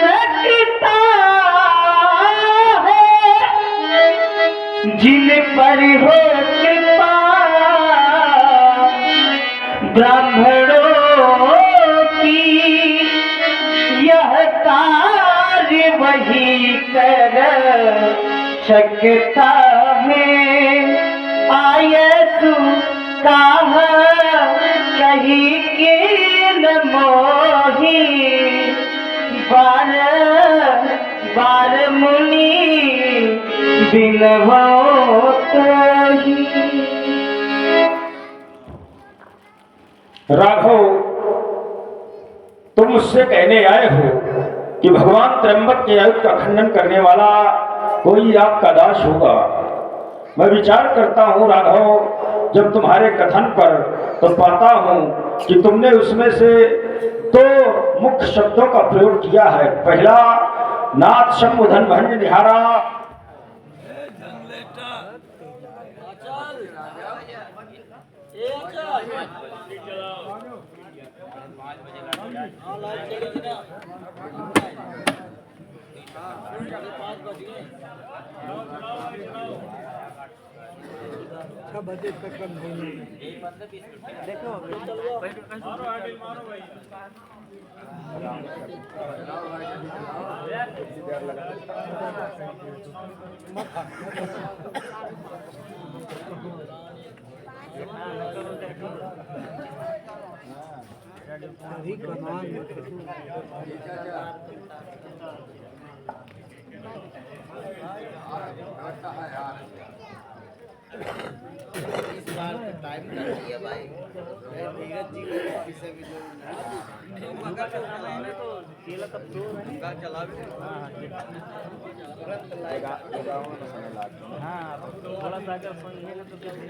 सकता है, जिन पर हो कृपा ब्राह्मणों की, यह कार्य वही कर सकता है। आयतु कहा कही के न मोही, बार बार मुनि बिनवो तोही। राघव, तुम मुझसे कहने आए हो कि भगवान त्र्यंबक के आयुध का खंडन करने वाला कोई आपका दास होगा। मैं विचार करता हूँ राघव, जब तुम्हारे कथन पर तो पाता हूँ कि तुमने उसमें से दो मुख्य शब्दों का प्रयोग किया है। पहला, नाथ शंभुधन भंज निहारा। टाइम कर दिया भाई, धीरज जी को किसे भी मगर तो केला तब तो का चला भी तुरंत लाएगा हाँ थोड़ा सा अगर संग तो देने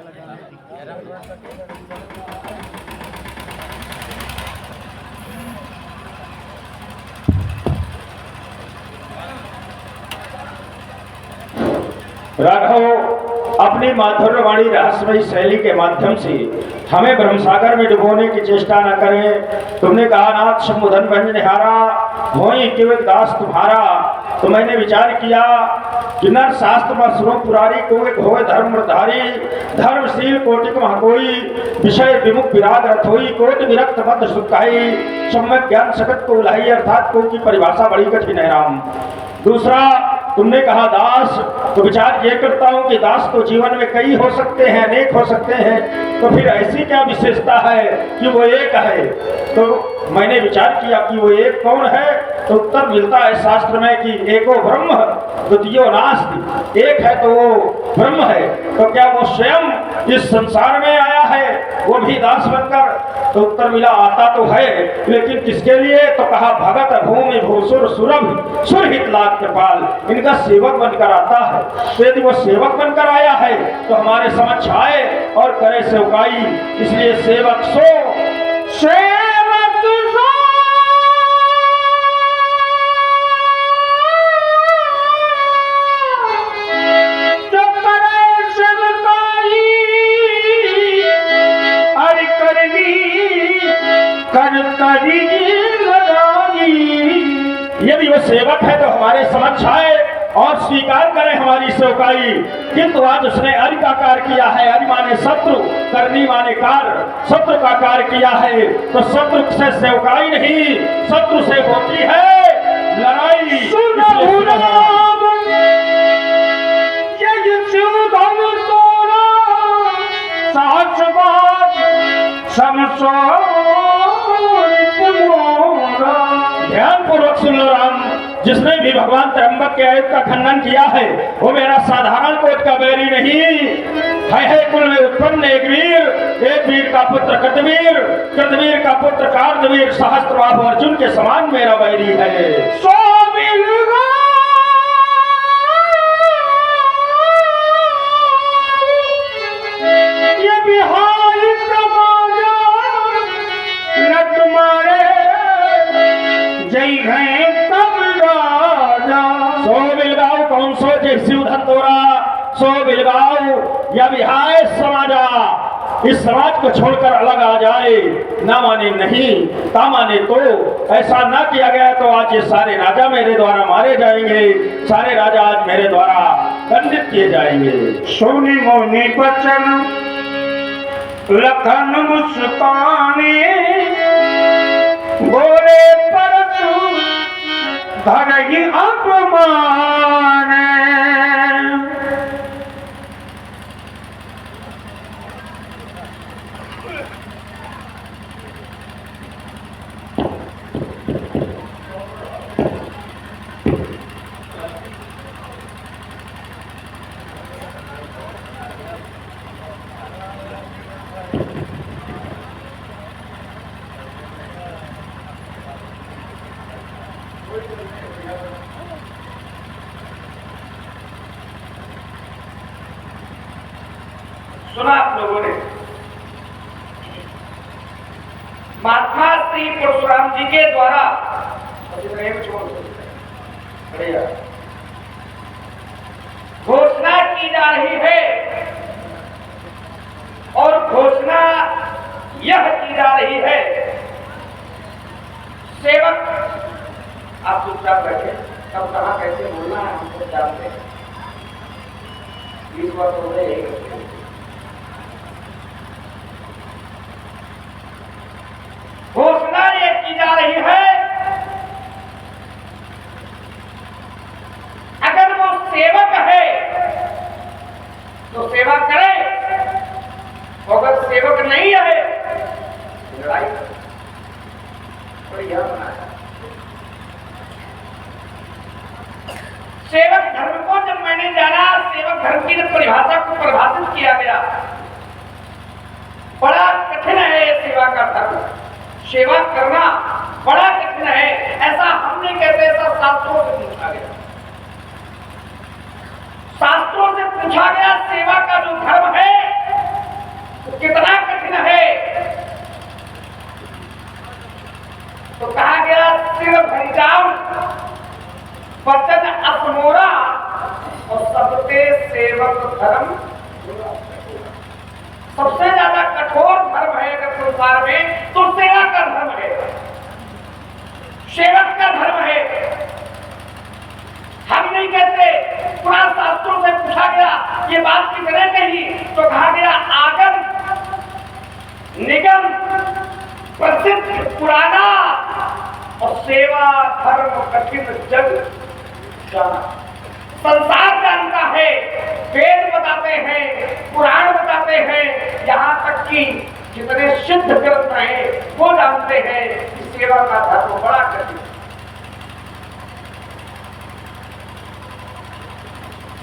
लगा। राघव, अपनी माधुर्यवाणी रहस्यमयी शैली के माध्यम से हमें ब्रह्मसागर में डुबोने की चेष्टा न करें। तुमने कहा नाथ शंभुधन भंज निहारा, होई केवल दास तुम्हारा। तो मैंने विचार किया कि नर शास्त्र में सुनो पुरारी को एक होए धर्मधारी, धर्मशील कोटिक महकोई, विषय विमुख विराग रथ होई, कोटि विरक्त मत सुखाई, सम्यक ज्ञान सकत को उलाई। अर्थात को की परिभाषा बड़ी कठिन है राम। दूसरा, तुमने कहा दास, तो विचार ये करता हूं कि दास तो जीवन में कई हो सकते हैं, अनेक हो सकते हैं, तो फिर ऐसी क्या विशेषता है कि वो एक है। तो मैंने विचार किया कि वो एक कौन है, तो उत्तर मिलता है शास्त्र में कि एको ब्रह्म द्वितीयो नास्ति। एक है तो वो ब्रह्म है। तो क्या वो स्वयं इस संसार में आया है, वो भी दास बनकर? तो उत्तर मिला आता तो है, लेकिन किसके लिए? तो कहा भगत भूमि भूसुर सुरभ सुरहित लाग कृपाल, इनका सेवक बनकर आता है। तो यदि वो सेवक बनकर आया है तो हमारे समक्ष आए और करे सेवकाई। इसलिए सेवक सो सेवक सो जो करे सेवकाई, अरे करनी कर करी लगाई। यदि वो सेवक है तो हमारे समक्ष आए और स्वीकार करें हमारी सेवकाई। किंतु आज उसने अरि का कार्य किया है। अरि माने शत्रु, करनी माने कार्य, शत्रु का कार्य किया है। तो शत्रु से सेवकाई नहीं, शत्रु से होती है लड़ाई। ध्यान पूर्वक सुन लो राम, जिसने भी भगवान त्र्यंबक के आयुध का खंडन किया है वो मेरा साधारण कोट का बैरी नहीं है कुल में उत्पन्न एक वीर का पुत्र कृतवीर, कृतवीर का पुत्र कार्तवीर, सहस्त्रबाहु अर्जुन के समान मेरा बैरी है। सो ये बिहारी प्रमाया लट मारे जय गए तब राजा। सो बिलगाओ कौन सो जय शिवधन तोरा, सो बिलगाओ या विहाय समाजा। इस समाज को छोड़कर अलग आ जाए, ना माने नहीं, ता माने तो। ऐसा ना किया गया तो आज ये सारे राजा मेरे द्वारा मारे जाएंगे, सारे राजा आज मेरे द्वारा दंडित किए जाएंगे। सोनी मोनी बचन लखन मुस्काने, बोले परशु धरहि अपमान। सुना आप लोगों ने, महात्मा श्री परशुराम जी के द्वारा घोषणा की जा रही है, और घोषणा यह की जा रही है, सेवक आप चुपचाप बैठे, कब कहाँ कैसे बोलना है हम सब जानते हैं। इस बार तो घोषणा ये की जा रही है, अगर वो सेवक है तो सेवा करे, अगर सेवक नहीं है लड़ाई बढ़िया बनाया। सेवक धर्म को जब मैंने जाना, सेवक धर्म की जब परिभाषा को परिभाषित किया गया, बड़ा कठिन है ये सेवा का धर्म, सेवा करना बड़ा कठिन है। ऐसा हम नहीं कहते, ऐसा शास्त्रों से पूछा गया, शास्त्रों से पूछा गया सेवा का जो धर्म है तो कितना कठिन है। तो कहा गया सिर भरिजाम वचन असमोरा और सबसे सेवक धर्म। सबसे ज्यादा कठोर धर्म है अगर संसार में तो सेवा का धर्म है, सेवक का धर्म है। हम नहीं कहते, पुराण शास्त्रों से पूछा गया ये बात किसने कही, तो कहा गया आगम निगम प्रसिद्ध पुराना और सेवा धर्म कठिन जग जाना। संसार जानता है, वेद बताते हैं, पुराण बताते हैं, यहाँ तक कि जितने सिद्ध ग्रंथ हैं वो जानते हैं कि सेवा का धर्म बड़ा कठिन।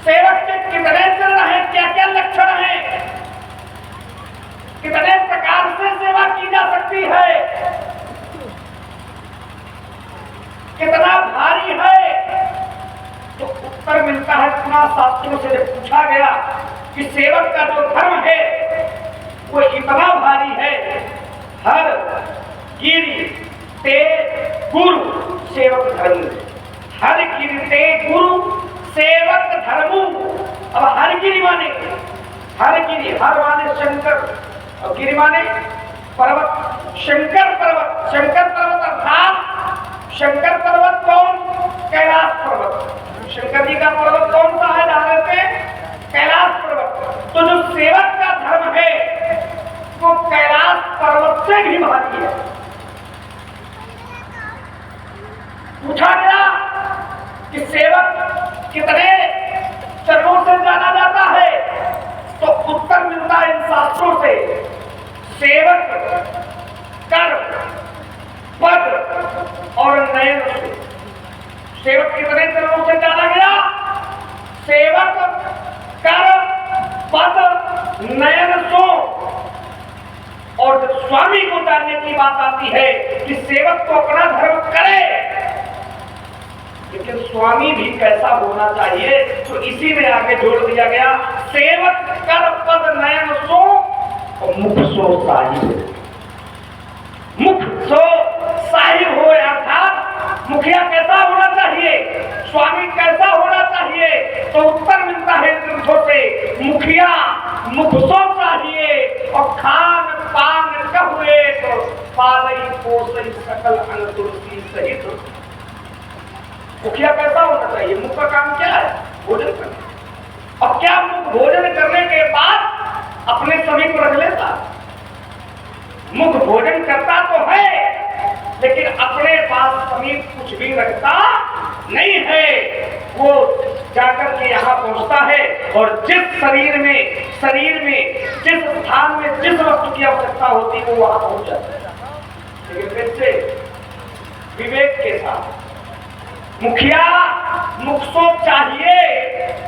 सेवक के कितने चरण हैं, क्या क्या लक्षण हैं, कितने प्रकार से सेवा की जा सकती है, कितना भारी है, तो उत्तर मिलता है पुनः शास्त्रों से जब पूछा गया कि सेवक का जो धर्म है वो इतना भारी है। हर गिरि ते गुरु सेवक धर्म, हर गिरि ते गुरु सेवक धर्मु। अब हर गिरि माने, हर गिरि, हर माने शंकर और गिरि माने पर्वत, शंकर पर्वत, शंकर पर्वत अर्थात शंकर पर्वत कौन, कैलाश पर्वत। शंकर जी का पर्वत कौन सा है धारण पे, कैलाश पर्वत। तो जो सेवक का धर्म है वो कैलाश पर्वत से भी भारी है। पूछा गया कि सेवक कितने चरणों से जाना जाता है, तो उत्तर मिलता है इन शास्त्रों से, सेवक कर पद और नयन से। सेवक कितने चरणों से जाना गया, सेवक कर पद नयन सो। और जब स्वामी को जानने की बात आती है कि सेवक तो अपना धर्म करे, लेकिन स्वामी भी कैसा होना चाहिए, तो इसी में आगे जोड़ दिया गया सेवक कर पद नयन सो और मुख सो साहिब। मुख सो साहिब हो, अर्थात मुखिया कैसा होना चाहिए, स्वामी कैसा होना चाहिए, तो उत्तर मिलता है ग्रंथों से मुखिया मुख सो चाहिए और खान पान कहुए तो पालई पोसई सकल अंग तुलसी सहित। मुखिया कैसा होना चाहिए, मुख का काम क्या है, भोजन करना। अब क्या मुख भोजन करने के बाद अपने समीप रख लेता, मुख भोजन करता तो है लेकिन अपने पास समीप कुछ भी रखता नहीं है। वो जाकर के यहाँ पहुंचता है और जिस शरीर में जिस स्थान में जिस वस्तु की आवश्यकता होती है वो वहां पहुंच जाता है। लेकिन फिर से विवेक के साथ मुखिया मुख सो चाहिए,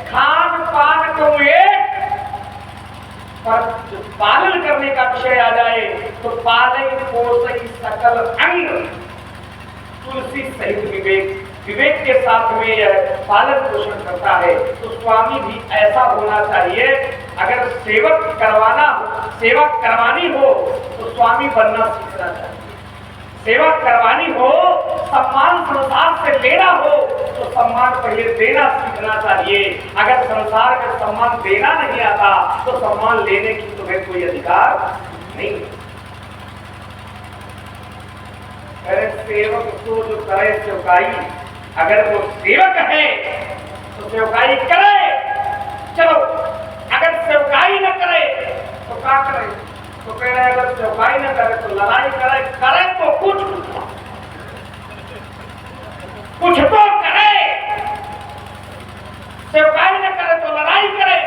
खान पान को एक, पर पालन करने का विषय आ जाए तो पाले पोसई सकल अंग तुलसी सहित विवेक। विवेक के साथ में यह पालन पोषण करता है। तो स्वामी भी ऐसा होना चाहिए अगर सेवा करवानी हो तो स्वामी बनना सीखना चाहिए। सेवा करवानी हो, सम्मान संसार से लेना हो तो सम्मान पहले देना सीखना चाहिए। अगर संसार का सम्मान देना नहीं आता तो सम्मान लेने की तुम्हें कोई अधिकार नहीं। अरे सेवक तो जो करे सेवकाई, अगर वो सेवक है तो सेवकाई करे। चलो अगर सेवकाई न करे तो क्या करे? तो कह रहे अगर सेवकाई न करे तो लड़ाई करे। करे तो कुछ तो करे। सेवकाई न करे तो लड़ाई करे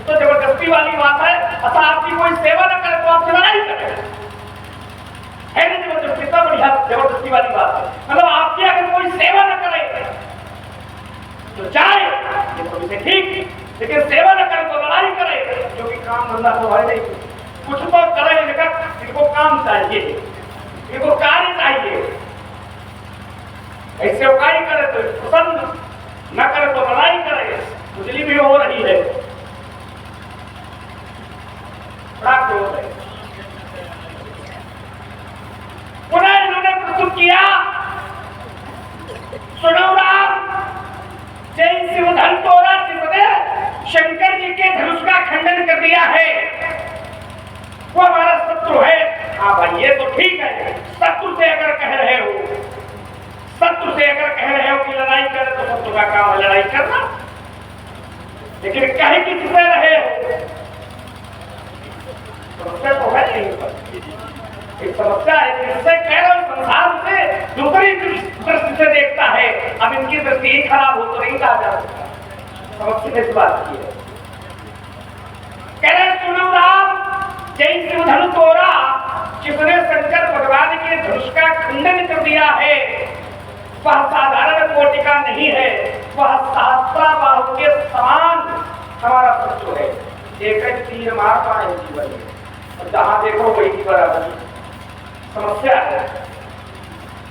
तो जबरदस्ती वाली बात है। अच्छा आपकी कोई सेवा न करे तो आपसे लड़ाई करे, है ना? जबरदस्ती, कितना बढ़िया जबरदस्ती वाली बात है। मतलब आपकी अगर कोई सेवा न करे तो जाए, ये तो ठीक, लेकिन सेवा न करे तो लड़ाई करे, क्योंकि काम धंधा तो है नहीं। कुछ तो करे, लेकिन इनको काम चाहिए, इनको कार्य चाहिए। ऐसे उपाय करे तो पसंद, न करे तो लड़ाई करे। बिजली भी हो रही है, बड़ा क्रोध है। पुनः इन्होंने प्रस्तुत किया, सुनो राम, जय शिवधन तोरा जिसने शंकर जी के धनुष का खंडन कर दिया है वो हमारा शत्रु है। हाँ भाई ये तो ठीक है, शत्रु से अगर कह रहे हो, शत्रु से अगर कह रहे हो कि लड़ाई करे तो शत्रु का काम है लड़ाई करना, लेकिन कहे किससे रहे हो? समस्या तो है नहीं पर एक समस्या है, जिससे कह रहे हो संसार से दूसरी दृष्टि से देखता है। अब इनकी दृष्टि ही खराब हो तो नहीं कहा जा सकता। समस्या इस बात की है। कह रहे सुनो राम, जय शिवधनु तोरा जिसने शंकर भगवान के धनुष का खंडन कर दिया है वह साधारण कोटि का नहीं है, वह सहस्राबाहु के समान हमारा शत्रु है। एक तीर मारता है जीवन में, और जहां देखो वही की बराबर समस्या है।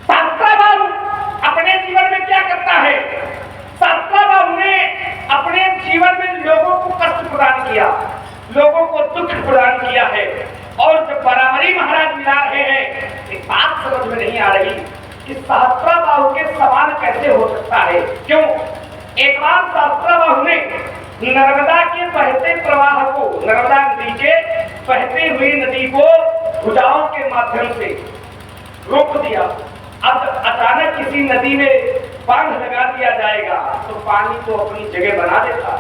सहस्राबाहु अपने जीवन में क्या करता है? सहस्राबाहु ने अपने जीवन में लोगों को कष्ट प्रदान किया, लोगों को दुख प्रदान किया है। और जब बराबरी महाराज मिला रहे हैं, एक बात समझ में नहीं आ रही कि सहस्राबाहु के समान कैसे हो सकता है। क्यों? एक बार सहस्राबाहु ने नर्मदा के बहते प्रवाह को, नर्मदा नदी के बहती हुई नदी को भुजाओं के माध्यम से रोक दिया। अब अचानक किसी नदी में बांध लगा दिया जाएगा तो पानी तो अपनी जगह बना देता।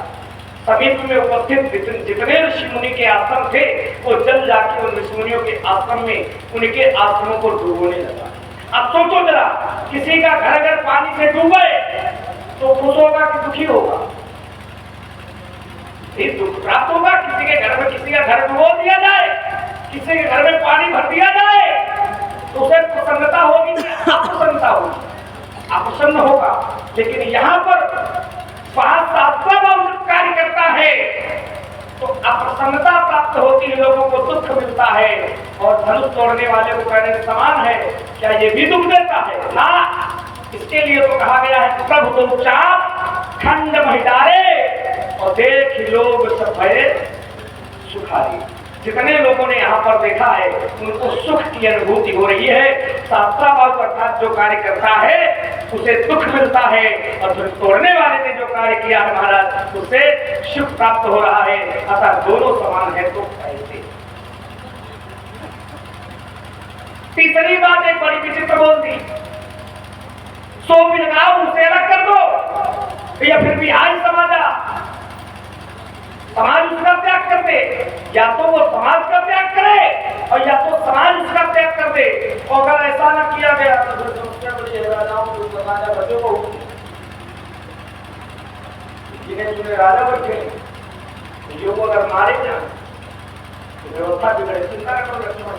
समीप में उपस्थित जितने ऋषि मुनि के आश्रम थे वो जल जाके उन ऋषि मुनियों के आश्रम में उनके आश्रमों को डूबोने लगा। अब सोचो जरा, किसी का घर अगर पानी से डूबे तो खुश होगा कि दुखी होगा? दुख प्राप्त होगा। किसी के घर में किसी का घर डुबो दिया जाए, किसी के घर में पानी भर दिया जाए तो उसे प्रसन्नता होगी कि अप्रसन्नता होगी? अप्रसन्न होगा। लेकिन यहाँ पर कार्य करता है तो अप्रसन्नता प्राप्त होती है, लोगों को दुख मिलता है। और धनुष तोड़ने वाले को कहने के समान है, क्या ये भी दुख देता है? ना। इसके लिए तो कहा गया है प्रभु तुम चाप खंड महिदारे और देख लोग सब भय सुखारी। जितने लोगों ने यहाँ पर देखा है उनको सुख की अनुभूति हो रही है। सहस्राबाहु अर्थात जो कार्य करता है उसे दुख मिलता है, और जो तोड़ने वाले ने जो कार्य किया है महाराज उसे सुख प्राप्त हो रहा है। अतः दोनों समान है तो ऐसे। तीसरी बात एक बड़ी विचित्र बोल दी, सो बिलगाओ उसे अलग कर दो या फिर भी आज समाजा। समाज उसका त्याग कर दे, या तो वो समाज का त्याग करे और या तो समाज उसका त्याग कर दे। और अगर ऐसा न किया गया तो राजा बच्चों को जिन्हें राजा बच्चे जो को अगर मारे जाए तो व्यवस्था बिगड़े। चिंता करो, लक्ष्मण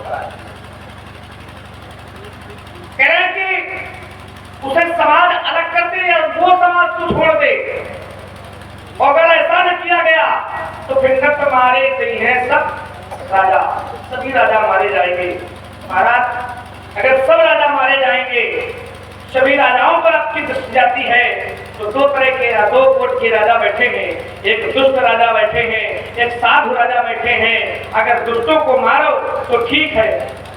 कह रहे कि उसे समाज अलग कर दे या वो समाज को छोड़ दे। और अगर ऐसा न किया गया तो फिर नट मारे गई हैं सब राजा, सभी राजा मारे जाएंगे। महाराज अगर सब राजा मारे जाएंगे, सभी राजाओं पर आपकी दृष्टि जाती है तो दो तरह के दो कोट के राजा बैठे हैं, एक दुष्ट राजा बैठे हैं, एक साधु राजा बैठे हैं। अगर दुष्टों को मारो तो ठीक है,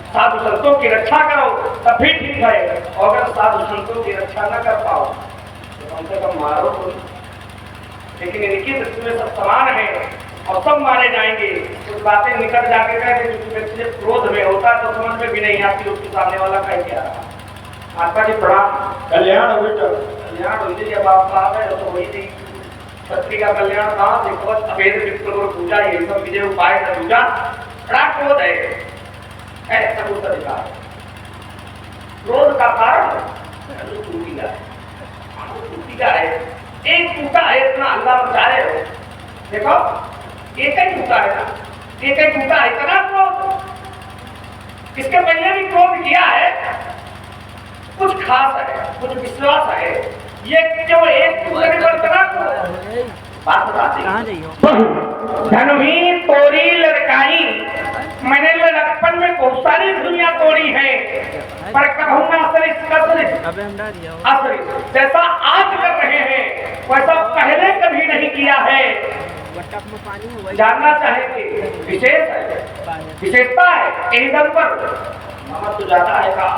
साधु संतों की रक्षा करो तब भी ठीक है, और अगर साधु संतों की रक्षा न कर पाओ तो कम से कम मारो तो। लेकिन इनकी दृष्टि में सब समान है और सब मारे जाएंगे। कुछ बातें निकट जाके कहते जो व्यक्ति क्रोध में होता तो समझ में भी नहीं आती उसके सामने वाला कह क्या रहा। आपका जी प्रणाम। कल्याण हो बेटा। कल्याण हो जी, बाप साहब है तो वही थी क्षत्रिय का कल्याण था। देखो अभेद विप्र और पूजा ये सब विजय उपाय न पूजा बड़ा क्रोध है ऐसा कुछ अधिकार। क्रोध का कारण टूटी है, एक टूटा है इतना अल्लाह मचाए हो। देखो एक ही टूटा है ना, एक ही टूटा है इतना क्रोध। इसके पहले भी क्रोध किया है, कुछ खास है, कुछ विश्वास है, ये जो एक दूसरे पर इतना बात बताती धनुही तोड़ी लड़काई, मैंने लड़कपन में बहुत सारी दुनिया तोड़ी है पर कहूँगा असर जैसा आज कर रहे हैं वैसा पहले कभी नहीं किया है। जानना चाहेंगे विशेष है, विशेषता है यही धन पर ममता तो ज्यादा है का,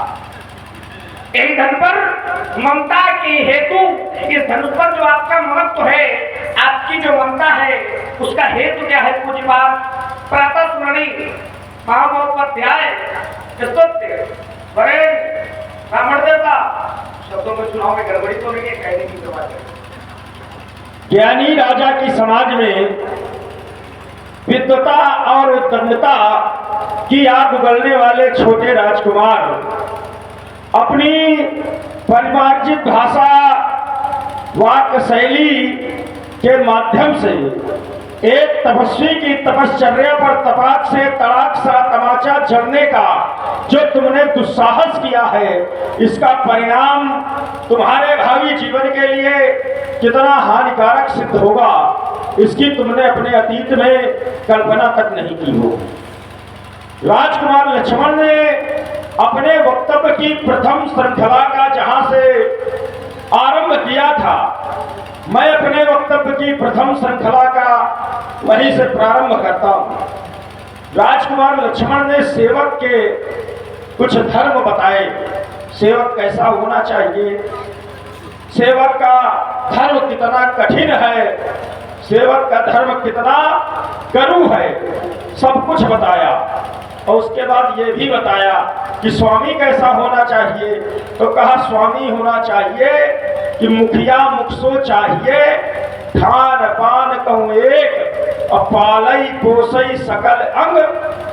यही धन पर ममता के हेतु इस धनुष पर जो आपका महत्व है, आपकी जो ममता है उसका हेतु क्या है? पूज्य बात प्रातः स्मरणी महामहोपाध्याय बड़े ब्राह्मण देवता शब्दों में चुनाव में गड़बड़ी तो नहीं है, कहने की जरूरत है। ज्ञानी राजा की समाज में विद्वता और उद्दंडता की आग उगलने वाले छोटे राजकुमार अपनी परिमार्जित भाषा वाक्य शैली के माध्यम से एक तपस्वी की तपश्चर्या पर तपाक से तड़ाक सा तमाचा जड़ने का जो तुमने दुस्साहस किया है, इसका परिणाम तुम्हारे भावी जीवन के लिए कितना हानिकारक सिद्ध होगा, इसकी तुमने अपने अतीत में कल्पना तक नहीं की हो। राजकुमार लक्ष्मण ने अपने वक्तव्य की प्रथम श्रृंखला का जहां से आरंभ किया था, मैं अपने वक्तव्य की प्रथम श्रृंखला का वहीं से प्रारंभ करता हूं। राजकुमार लक्ष्मण ने सेवक के कुछ धर्म बताए, सेवक कैसा होना चाहिए, सेवक का धर्म कितना कठिन है, सेवक का धर्म कितना करू है, सब कुछ बताया। और उसके बाद ये भी बताया कि स्वामी कैसा होना चाहिए, तो कहा स्वामी होना चाहिए कि मुखिया मुखसो चाहिए, खान पान कहूँ एक और पालई पोसई सकल अंग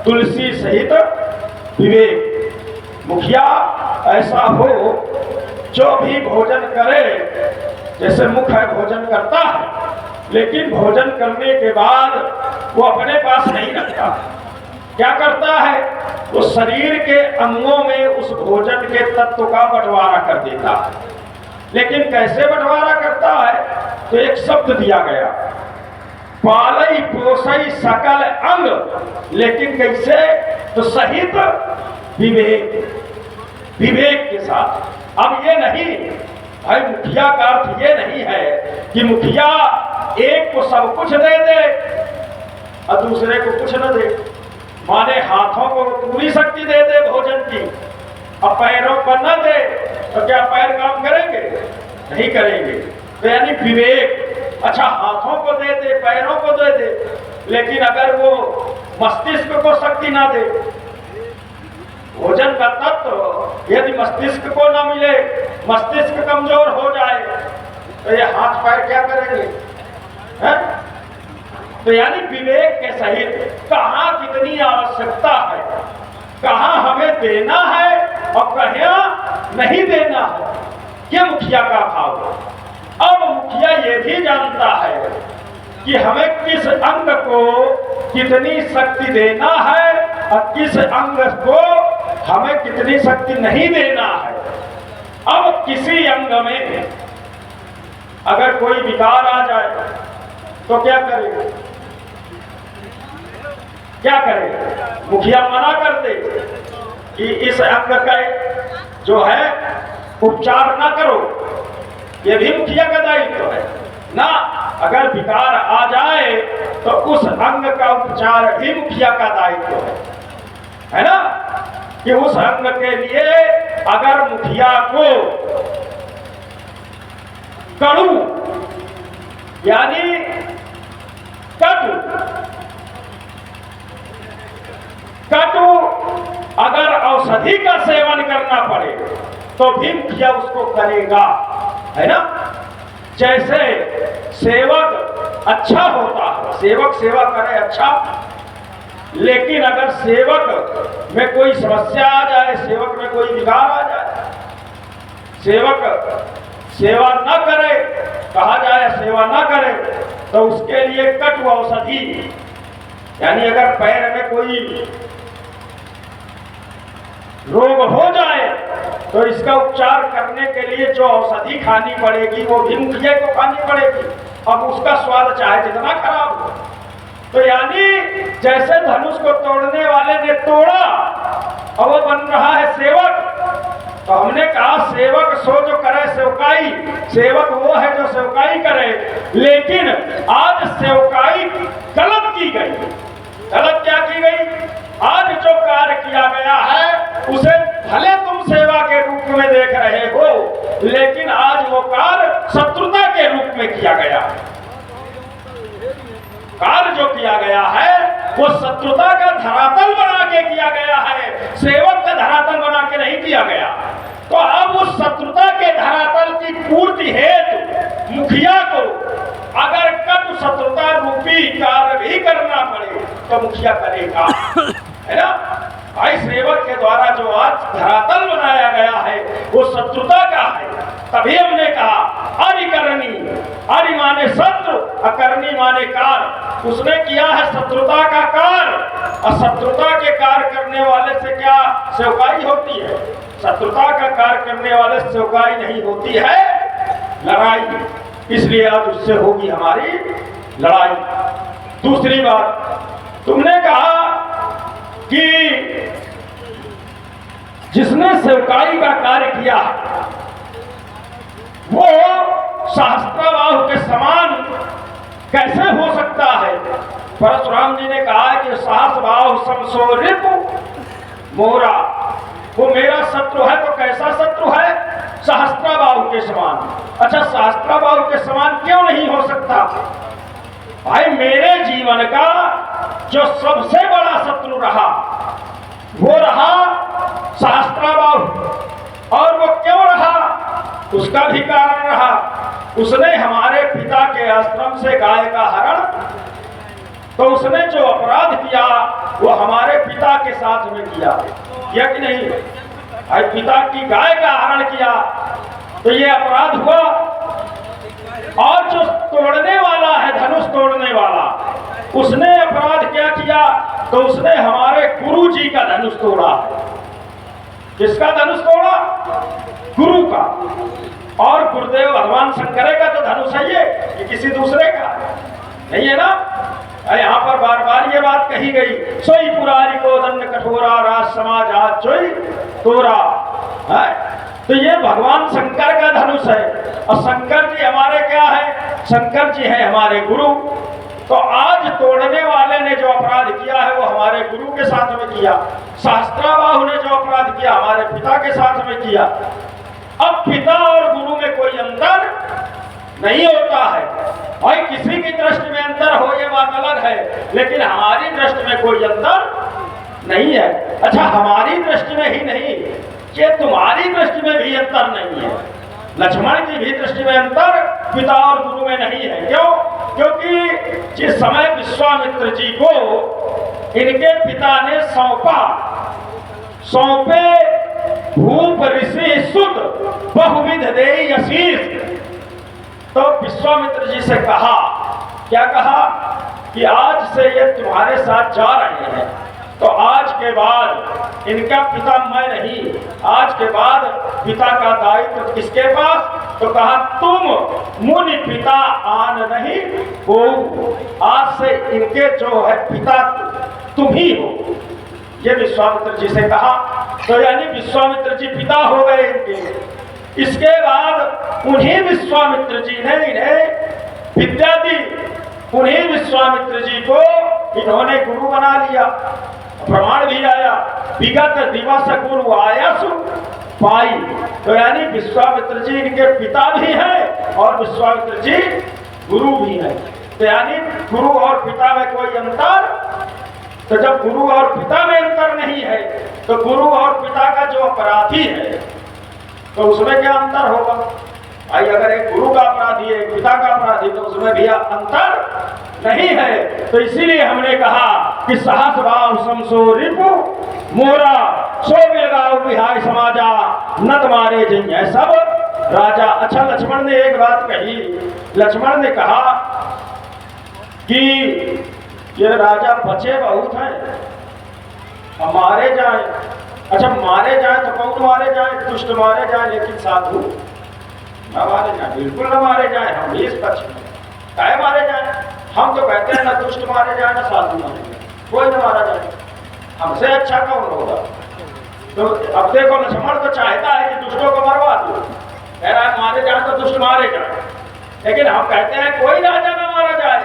तुलसी सहित विवेक। मुखिया ऐसा हो जो भी भोजन करे, जैसे मुख है भोजन करता है लेकिन भोजन करने के बाद वो अपने पास नहीं रखता, क्या करता है वो शरीर के अंगों में उस भोजन के तत्व का बंटवारा कर देता है। लेकिन कैसे बंटवारा करता है? तो एक शब्द दिया गया, पालई पोसई सकल अंग, लेकिन कैसे? तो सहित विवेक, विवेक के साथ। अब ये नहीं भाई, मुखिया का अर्थ ये नहीं है कि मुखिया एक को सब कुछ दे दे और दूसरे को कुछ न दे, माने हाथों को पूरी शक्ति दे दे भोजन की और पैरों पर न दे, तो क्या पैर काम करेंगे? नहीं करेंगे। तो यानी विवेक, अच्छा हाथों को दे दे पैरों को दे दे, लेकिन अगर वो मस्तिष्क को शक्ति ना दे, भोजन का तत्व यदि मस्तिष्क को ना मिले, मस्तिष्क कमजोर हो जाए, तो ये हाथ पैर क्या करेंगे? है? तो यानी विवेक के सहित कहाँ कितनी आवश्यकता है, कहाँ हमें देना है और कहाँ नहीं देना है, ये मुखिया का भाव है। अब मुखिया ये भी जानता है कि हमें किस अंग को कितनी शक्ति देना है और किस अंग को हमें कितनी शक्ति नहीं देना है। अब किसी अंग में अगर कोई विकार आ जाए तो क्या करेगा? क्या करेगा? मुखिया मना कर दे कि इस अंग का जो है उपचार ना करो, ये भी मुखिया का दायित्व है ना। अगर विकार आ जाए तो उस अंग का उपचार भी मुखिया का दायित्व है ना, कि उस अंग के लिए अगर मुखिया को कड़ू यानी कटु अगर औषधि का सेवन करना पड़े तो भी मुखिया उसको करेगा, है ना। जैसे सेवक अच्छा होता है, सेवक सेवा करे अच्छा, लेकिन अगर सेवक में कोई समस्या आ जाए, सेवक में कोई विकार आ जाए, सेवक सेवा न करे, कहा जाए सेवा न करे, तो उसके लिए कटु औषधि यानी अगर पैर में कोई रोग हो जाए तो इसका उपचार करने के लिए जो औषधि खानी पड़ेगी वो भी मुखिया को खानी पड़ेगी, अब उसका स्वाद चाहे जितना खराब हो। तो यानी जैसे धनुष को तोड़ने वाले ने तोड़ा और वो बन रहा है सेवक, तो हमने कहा सेवक सो जो करे सेवकाई, सेवक वो है जो सेवकाई करे, लेकिन आज सेवकाई गलत की गई। गलत क्या की गई? आज जो कार्य किया गया है उसे भले तुम सेवा के रूप में देख रहे हो, लेकिन आज वो कार्य शत्रुता के रूप में किया गया। कार्य जो किया गया है वो शत्रुता का धरातल बना के किया गया है, सेवक का धरातल बना के नहीं किया गया। तो अब उस शत्रुता के धरातल की पूर्ति हेतु मुखिया को अगर कटु शत्रुता रूपी कार्य भी करना पड़े तो मुखिया करेगा, है ना। भाई सेवक के द्वारा जो आज धरातल बनाया गया है वो शत्रुता का है। तभी हमने कहा अरिकरणी, अरि माने शत्रु, अकरणी माने कार्य। उसने किया है शत्रुता का कार्य, और शत्रुता के कार्य करने वाले से क्या सेवकाई होती है? शत्रुता का कार्य करने वाले से सेवकाई नहीं होती है, लड़ाई। इसलिए आज उससे होगी हमारी लड़ाई। दूसरी बात, तुमने कहा कि जिसने सेवकाई का कार्य किया वो सहस्त्रबाहु के समान कैसे हो सकता है? परशुराम जी ने कहा कि सहस्त्रबाहु समसो रिपु मोरा, वो मेरा शत्रु है तो कैसा शत्रु है? सहस्त्रबाहु के समान। अच्छा, सहस्त्रबाहु के समान क्यों नहीं हो सकता? भाई मेरे जीवन का जो सबसे बड़ा शत्रु रहा वो रहा सहस्त्रबाहु। और वो क्यों रहा? उसका भी कारण रहा, उसने हमारे पिता के आश्रम से गाय का हरण, तो उसने जो अपराध किया वो हमारे पिता के साथ में किया, या कि नहीं? भाई पिता की गाय का हरण किया तो ये अपराध हुआ। और जो तोड़ने वाला है, धनुष तोड़ने वाला, उसने अपराध क्या किया? तो उसने हमारे गुरु जी का धनुष तोड़ा। किसका धनुष तोड़ा? गुरु का। और गुरुदेव भगवान शंकर का तो धनुष है ये किसी दूसरे का नहीं है ना। यहाँ पर बार बार ये बात कही गई, सोई पुरारी को दंड कठोरा राज समाज आज जोई तोरा है। तो ये भगवान शंकर का धनुष है, और शंकर जी हमारे क्या है? शंकर जी है हमारे गुरु। तो आज तोड़ने वाले ने जो अपराध किया है वो हमारे गुरु के साथ में किया, सहस्त्रबाहु ने जो अपराध किया हमारे पिता के साथ में किया। अब पिता और गुरु में कोई अंतर नहीं होता है, और किसी की दृष्टि में अंतर हो ये बात अलग है, लेकिन हमारी दृष्टि में कोई अंतर नहीं है। अच्छा, हमारी दृष्टि में ही नहीं, ये तुम्हारी दृष्टि में भी अंतर नहीं है। लक्ष्मण की भी दृष्टि में अंतर पिता और गुरु में नहीं है। क्यों? क्योंकि जिस समय विश्वामित्र जी को इनके पिता ने सौंपे भूप ऋषि सुत बहुविध देई आशीष, तो विश्वामित्र जी से कहा, क्या कहा? कि आज से ये तुम्हारे साथ जा रहे हैं, तो आज के बाद इनका पिता मैं नहीं, आज के बाद पिता का दायित्व किसके पास? तो कहा तुम मुनि पिता आन नहीं हो, आज से इनके जो है पिता तुम ही हो। ये विश्वामित्र जी से कहा, तो यानी विश्वामित्र जी पिता हो गए इनके। इसके बाद उन्हीं विश्वामित्र जी ने इन्हें विद्या दी। उन्हीं विश्वामित्र जी को इन्होंने गुरु बना लिया। प्रमाण भी आया, विगत दिवस गुरु आया सु पाई। तो यानी विश्वामित्र जी इनके पिता भी हैं और विश्वामित्र जी गुरु भी हैं। तो यानी गुरु और पिता में कोई अंतर? तो जब गुरु और पिता में अंतर नहीं है तो गुरु और पिता का जो अपराधी है तो उसमें क्या अंतर होगा? भाई अगर एक गुरु का अपराधी है, एक पिता का अपराधी, तो उसमें भी अंतर नहीं है। तो इसीलिए हमने कहा कि सहस भाव समसो रिपु मोरा सो बेगाव बिहाय समाजा नत मारे जिन्हें सब राजा। अच्छा, लक्ष्मण ने एक बात कही। लक्ष्मण ने कहा कि ये राजा बचे बहुत हैं, हम मारे जाए। अच्छा, मारे जाए तो कौन मारे जाए? दुष्ट मारे जाए, लेकिन साधु न मारे जाए, बिल्कुल न मारे जाए। हम भी इस पक्ष में काहे मारे जाए? हम तो कहते हैं ना दुष्ट मारे जाए ना साधु मारे जाए, कोई न मारा जाए। हमसे अच्छा कौन होगा? तो अब देखो, लक्ष्मण तो चाहता है कि दुष्टों को मरवा दो, कह रहा है मारे जाए तो दुष्ट मारे जाए, लेकिन हम कहते हैं कोई राजा न मारा जाए,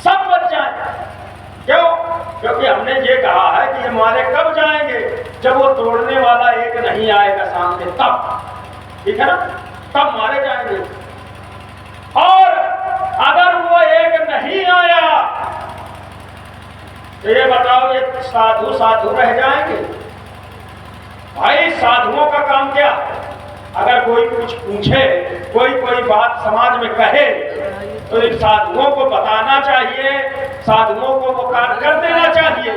सब बच जाए। क्यों? क्योंकि हमने ये कहा है कि ये मारे कब जाएंगे? जब वो तोड़ने वाला एक नहीं आएगा सामने, तब। ठीक है ना? तब मारे जाएंगे। और अगर वो एक नहीं आया तो ये बताओ, ये साधु साधु रह जाएंगे? भाई साधुओं का काम क्या है? अगर कोई कुछ पूछे, कोई बात समाज में कहे, तो इन साधुओं को बताना चाहिए, साधुओं को वो कार्य कर देना चाहिए।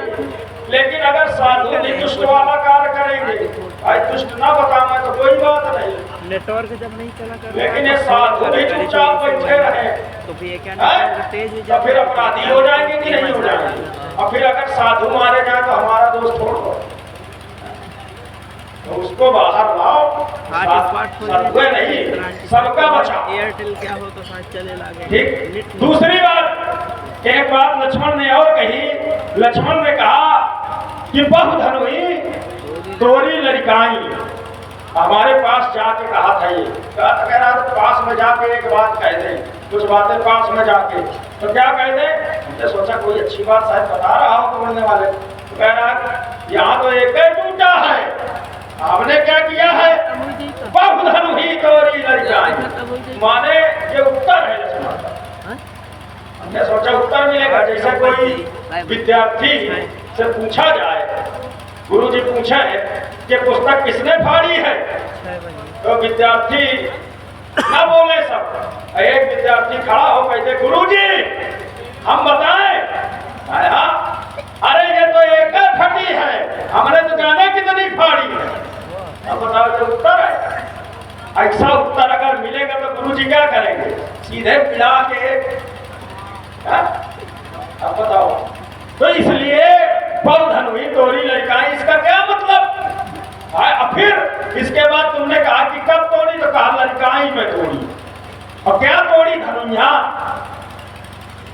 लेकिन अगर साधु भी दुष्ट वाला कार्य करेंगे, भाई दुष्ट ना बताना तो कोई बात नहीं, नेटवर्क जब नहीं चला कर, लेकिन ये साधु भी चुपचाप बैठे रहे तो फिर ये क्या हैं? तेज हो तो फिर अपराधी हो जाएंगे कि नहीं हो जाएंगे? और फिर अगर साधु मारे जाए तो हमारा दोस्त छोड़ दो, तो उसको बाहर लाओ। साधु नहीं, सबका बचाओ। एयरटेल क्या हो तो शायद चले लागे। ठीक। दूसरी बात, एक बात लक्ष्मण ने और कही। लक्ष्मण ने कहा कि बहुधनुई तोरी लड़काई। हमारे पास जाके कहा था, ये कह रहा था पास में जाके एक बात कह दे, कुछ बातें पास में जाके। तो क्या कह दे? हमने सोचा कोई अच्छी बात शायद बता रहा हो तोड़ने वाले। तो कह रहा यहाँ तो एक ही टूटा है, हमने क्या किया है? बहुधनुई तोरी लड़काई। माने ये उत्तर है लक्ष्मण का। हमने सोचा उत्तर मिलेगा। जैसे कोई विद्यार्थी से पूछा जाए, गुरुजी पूछे कि पुस्तक किसने फाड़ी है, तो विद्यार्थी ना बोले सब। एक विद्यार्थी खड़ा हो कहते गुरुजी हम बताएं। हाँ, अरे ये तो एक फटी है, हमने तो जाने कितनी फाड़ी है। अब बताओ, ये उत्तर है? ऐसा उत्तर अगर मिलेगा तो गुरुजी क्या करेंगे? सीधे पिला के। अब बताओ। तो इसलिए बहुधनुई तोरी लड़काई, इसका क्या मतलब? फिर इसके बाद तुमने कहा कि कब तोड़ी, तो कहा लड़काई में तोड़ी। और क्या तोड़ी? धनुया।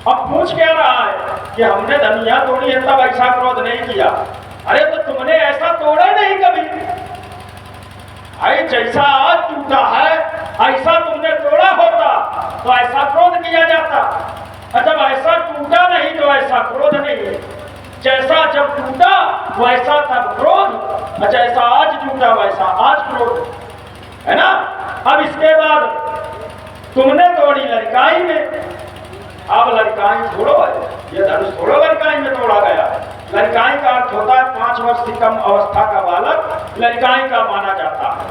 अब पूछ क्या रहा है कि हमने धनुया तोड़ी है तब ऐसा क्रोध नहीं किया। अरे तो तुमने ऐसा तोड़ा नहीं कभी। भाई जैसा आज टूटा है ऐसा तुमने तोड़ा होता तो ऐसा क्रोध किया जाता। जब ऐसा टूटा नहीं तो ऐसा क्रोध नहीं है। जैसा जब टूटा वैसा तब क्रोध, जैसा आज टूटा वैसा आज क्रोध, है ना? अब इसके बाद तुमने तोड़ी लड़काई में। अब लड़काई तोड़ो, ये धनुष तोड़ो लड़काई में तोड़ा गया। लड़काई का अर्थ होता है 5 वर्ष से कम अवस्था का बालक लड़काई का माना जाता है।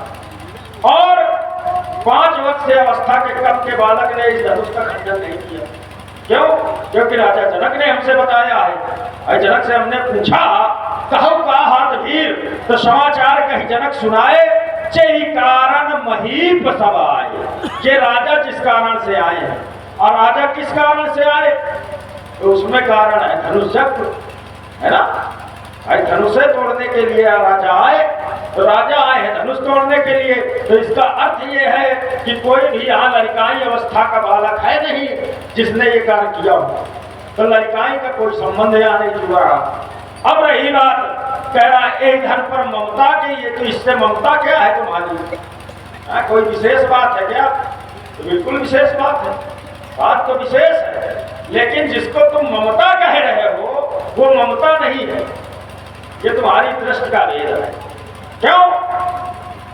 और 5 वर्ष से अवस्था के कम के बालक ने इस धनुष का खंडन नहीं किया। क्यों? क्योंकि राजा जनक ने हमसे बताया है। जनक से हमने पूछा, कहो का हाथ वीर, तो समाचार कही जनक सुनाए, चई कारण महीप सब आए। ये राजा जिस कारण से आए हैं, और राजा किस कारण से आए? तो उसमें कारण है धनुष चक्र, है ना? भाई धनुषे तोड़ने के लिए राजा आए, तो राजा आए हैं धनुष तोड़ने के लिए। तो इसका अर्थ ये है कि कोई भी यहाँ लड़काई अवस्था का बालक है नहीं जिसने ये कार्य किया हो। तो लड़काई का कोई संबंध यहाँ नहीं जुड़ा रहा। अब रही बात, कह रहा है एक धन पर ममता की, ये तो इससे ममता क्या है तुम्हारी? कोई विशेष बात है क्या? तो बिल्कुल विशेष बात है, बात तो विशेष है, लेकिन जिसको तुम ममता कह रहे हो वो ममता नहीं है, ये तुम्हारी दृष्टि का भेद है। क्यों?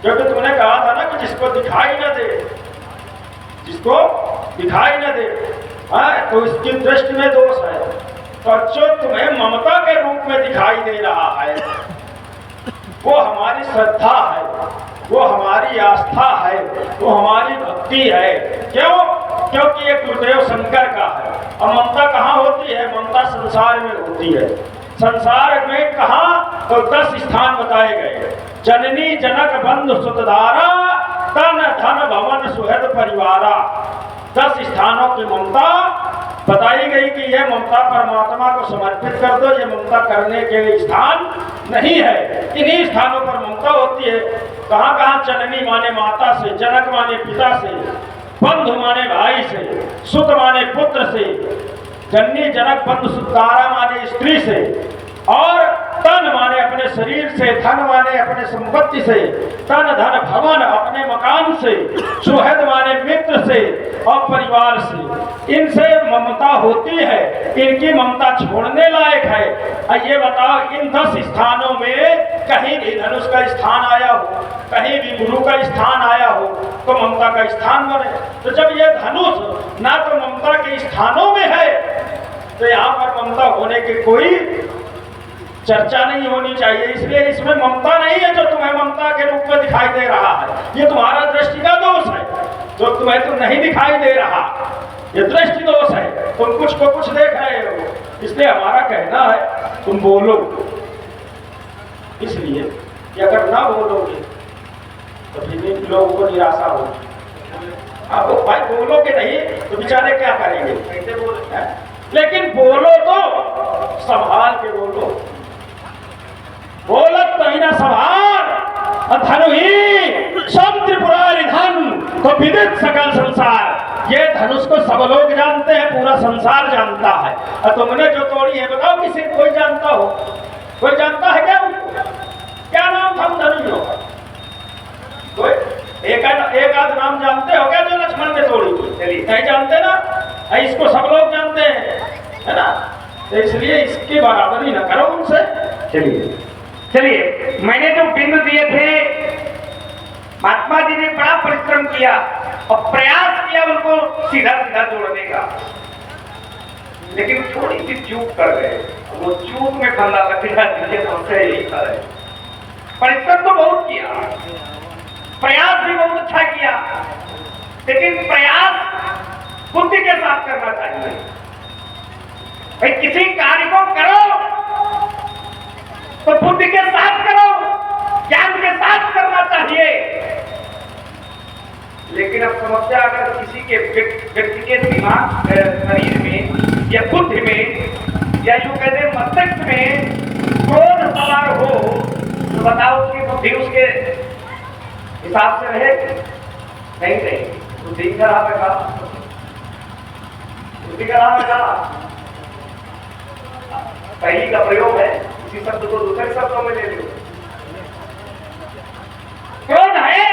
क्योंकि तुमने कहा था ना कि जिसको दिखाई न दे, जिसको दिखाई न दे, तो इसकी दृष्टि में दोष है। तो जो तुम्हें ममता के रूप में दिखाई दे रहा है वो हमारी श्रद्धा है, वो हमारी आस्था है, वो हमारी भक्ति है। क्यों? क्योंकि ये गुरुदेव शंकर का है। और ममता कहाँ होती है? ममता संसार में होती है। संसार में कहाँ? तो 10 स्थान बताए गए। जननी जनक बंधु सुतधारा, तन धन भवन सुहृद परिवारा। 10 स्थानों की ममता बताई गई कि यह ममता परमात्मा को समर्पित कर दो, ये ममता करने के लिए स्थान नहीं है। इन्हीं स्थानों पर ममता होती है। कहाँ कहाँ? जननी माने माता से, जनक माने पिता से, बंधु माने भाई से, सुत माने पुत्र से, जननी जनक बंधु सुतारा माने स्त्री से, और तन माने अपने शरीर से, धन माने अपने संपत्ति से, तन धन भवन अपने मकान से, सुहृद माने मित्र से और परिवार से। इनसे ममता होती है, इनकी ममता छोड़ने लायक है। ये बताओ, इन 10 स्थानों में कहीं भी धनुष का स्थान आया हो, कहीं भी गुरु का स्थान आया हो तो ममता का स्थान बने। तो जब ये धनुष ना तो ममता के स्थानों में है तो यहाँ पर ममता होने की कोई चर्चा नहीं होनी चाहिए। इसलिए इसमें ममता नहीं है जो तुम्हें ममता के रूप में दिखाई दे रहा है। ये तुम्हारा दृष्टि का दोष है, जो तुम्हें तो नहीं दिखाई दे रहा, ये दृष्टि दोष है। तुम कुछ को कुछ देख रहे हो। इसलिए हमारा कहना है तुम बोलो, इसलिए कि अगर ना बोलोगे तो फिर लोगों को निराशा होगी। आप भाई बोलोगे नहीं तो बेचारे क्या करेंगे? कैसे बोले? लेकिन बोलो तो संभाल के बोलो। बोलत तो ही ना संभाल, धनु ही सब त्रिपुरारी धन तो विदित सकल संसार। ये धनुष को सब लोग जानते हैं, पूरा संसार जानता है। और तुमने जो तोड़ी है बताओ किसी कोई जानता हो? कोई जानता है क्या? क्या नाम था धनुष का? कोई एक आध नाम जानते हो क्या जो लक्ष्मण ने तोड़ी? चलिए नहीं जानते ना, इसको सब लोग जानते हैं, है ना? तो इसलिए इसकी बराबरी ना करो उनसे। चलिए, मैंने जो बिंदु दिए थे, महात्मा जी ने बड़ा परिश्रम किया और प्रयास किया उनको सीधा सीधा जोड़ने का, लेकिन थोड़ी सी चूक कर गए। वो चूक में बंदा लग गया, जिसे हमसे यही कर। परिश्रम तो बहुत किया, प्रयास भी बहुत अच्छा किया, लेकिन प्रयास बुद्धि के साथ करना चाहिए। भाई किसी कार्य को करो तो बुद्धि के साथ करो, ज्ञान के साथ करना चाहिए। लेकिन अब समस्या अगर किसी के व्यक्ति के दिमाग, शरीर में या बुद्धि में या यूं कहते हैं मस्तिष्क में क्रोध सवार हो तो बताओ उसकी बुद्धि उसके हिसाब से रहेगी? नहीं रहेगी। बुद्धि खराब है, बुद्धि खराब है। पहली का प्रयोग है, इसी शब्द को दूसरे शब्दों में ले लो। क्रोध है,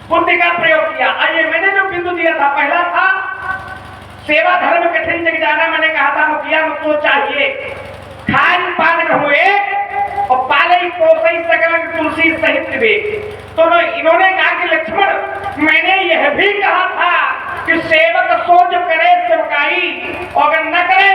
बुद्धि का प्रयोग किया। आइए, मैंने जो बिंदु दिया था, पहला था सेवा धर्म कठिन जग जाना। मैंने कहा था मुखिया मुझको चाहिए खान पान हुए और पाले पोसई सकल तुलसी सहित विवेक। तो इन्होंने कहा कि लक्ष्मण, मैंने यह भी कहा था कि सेवक सोच करे सेवकाई, और अगर न करे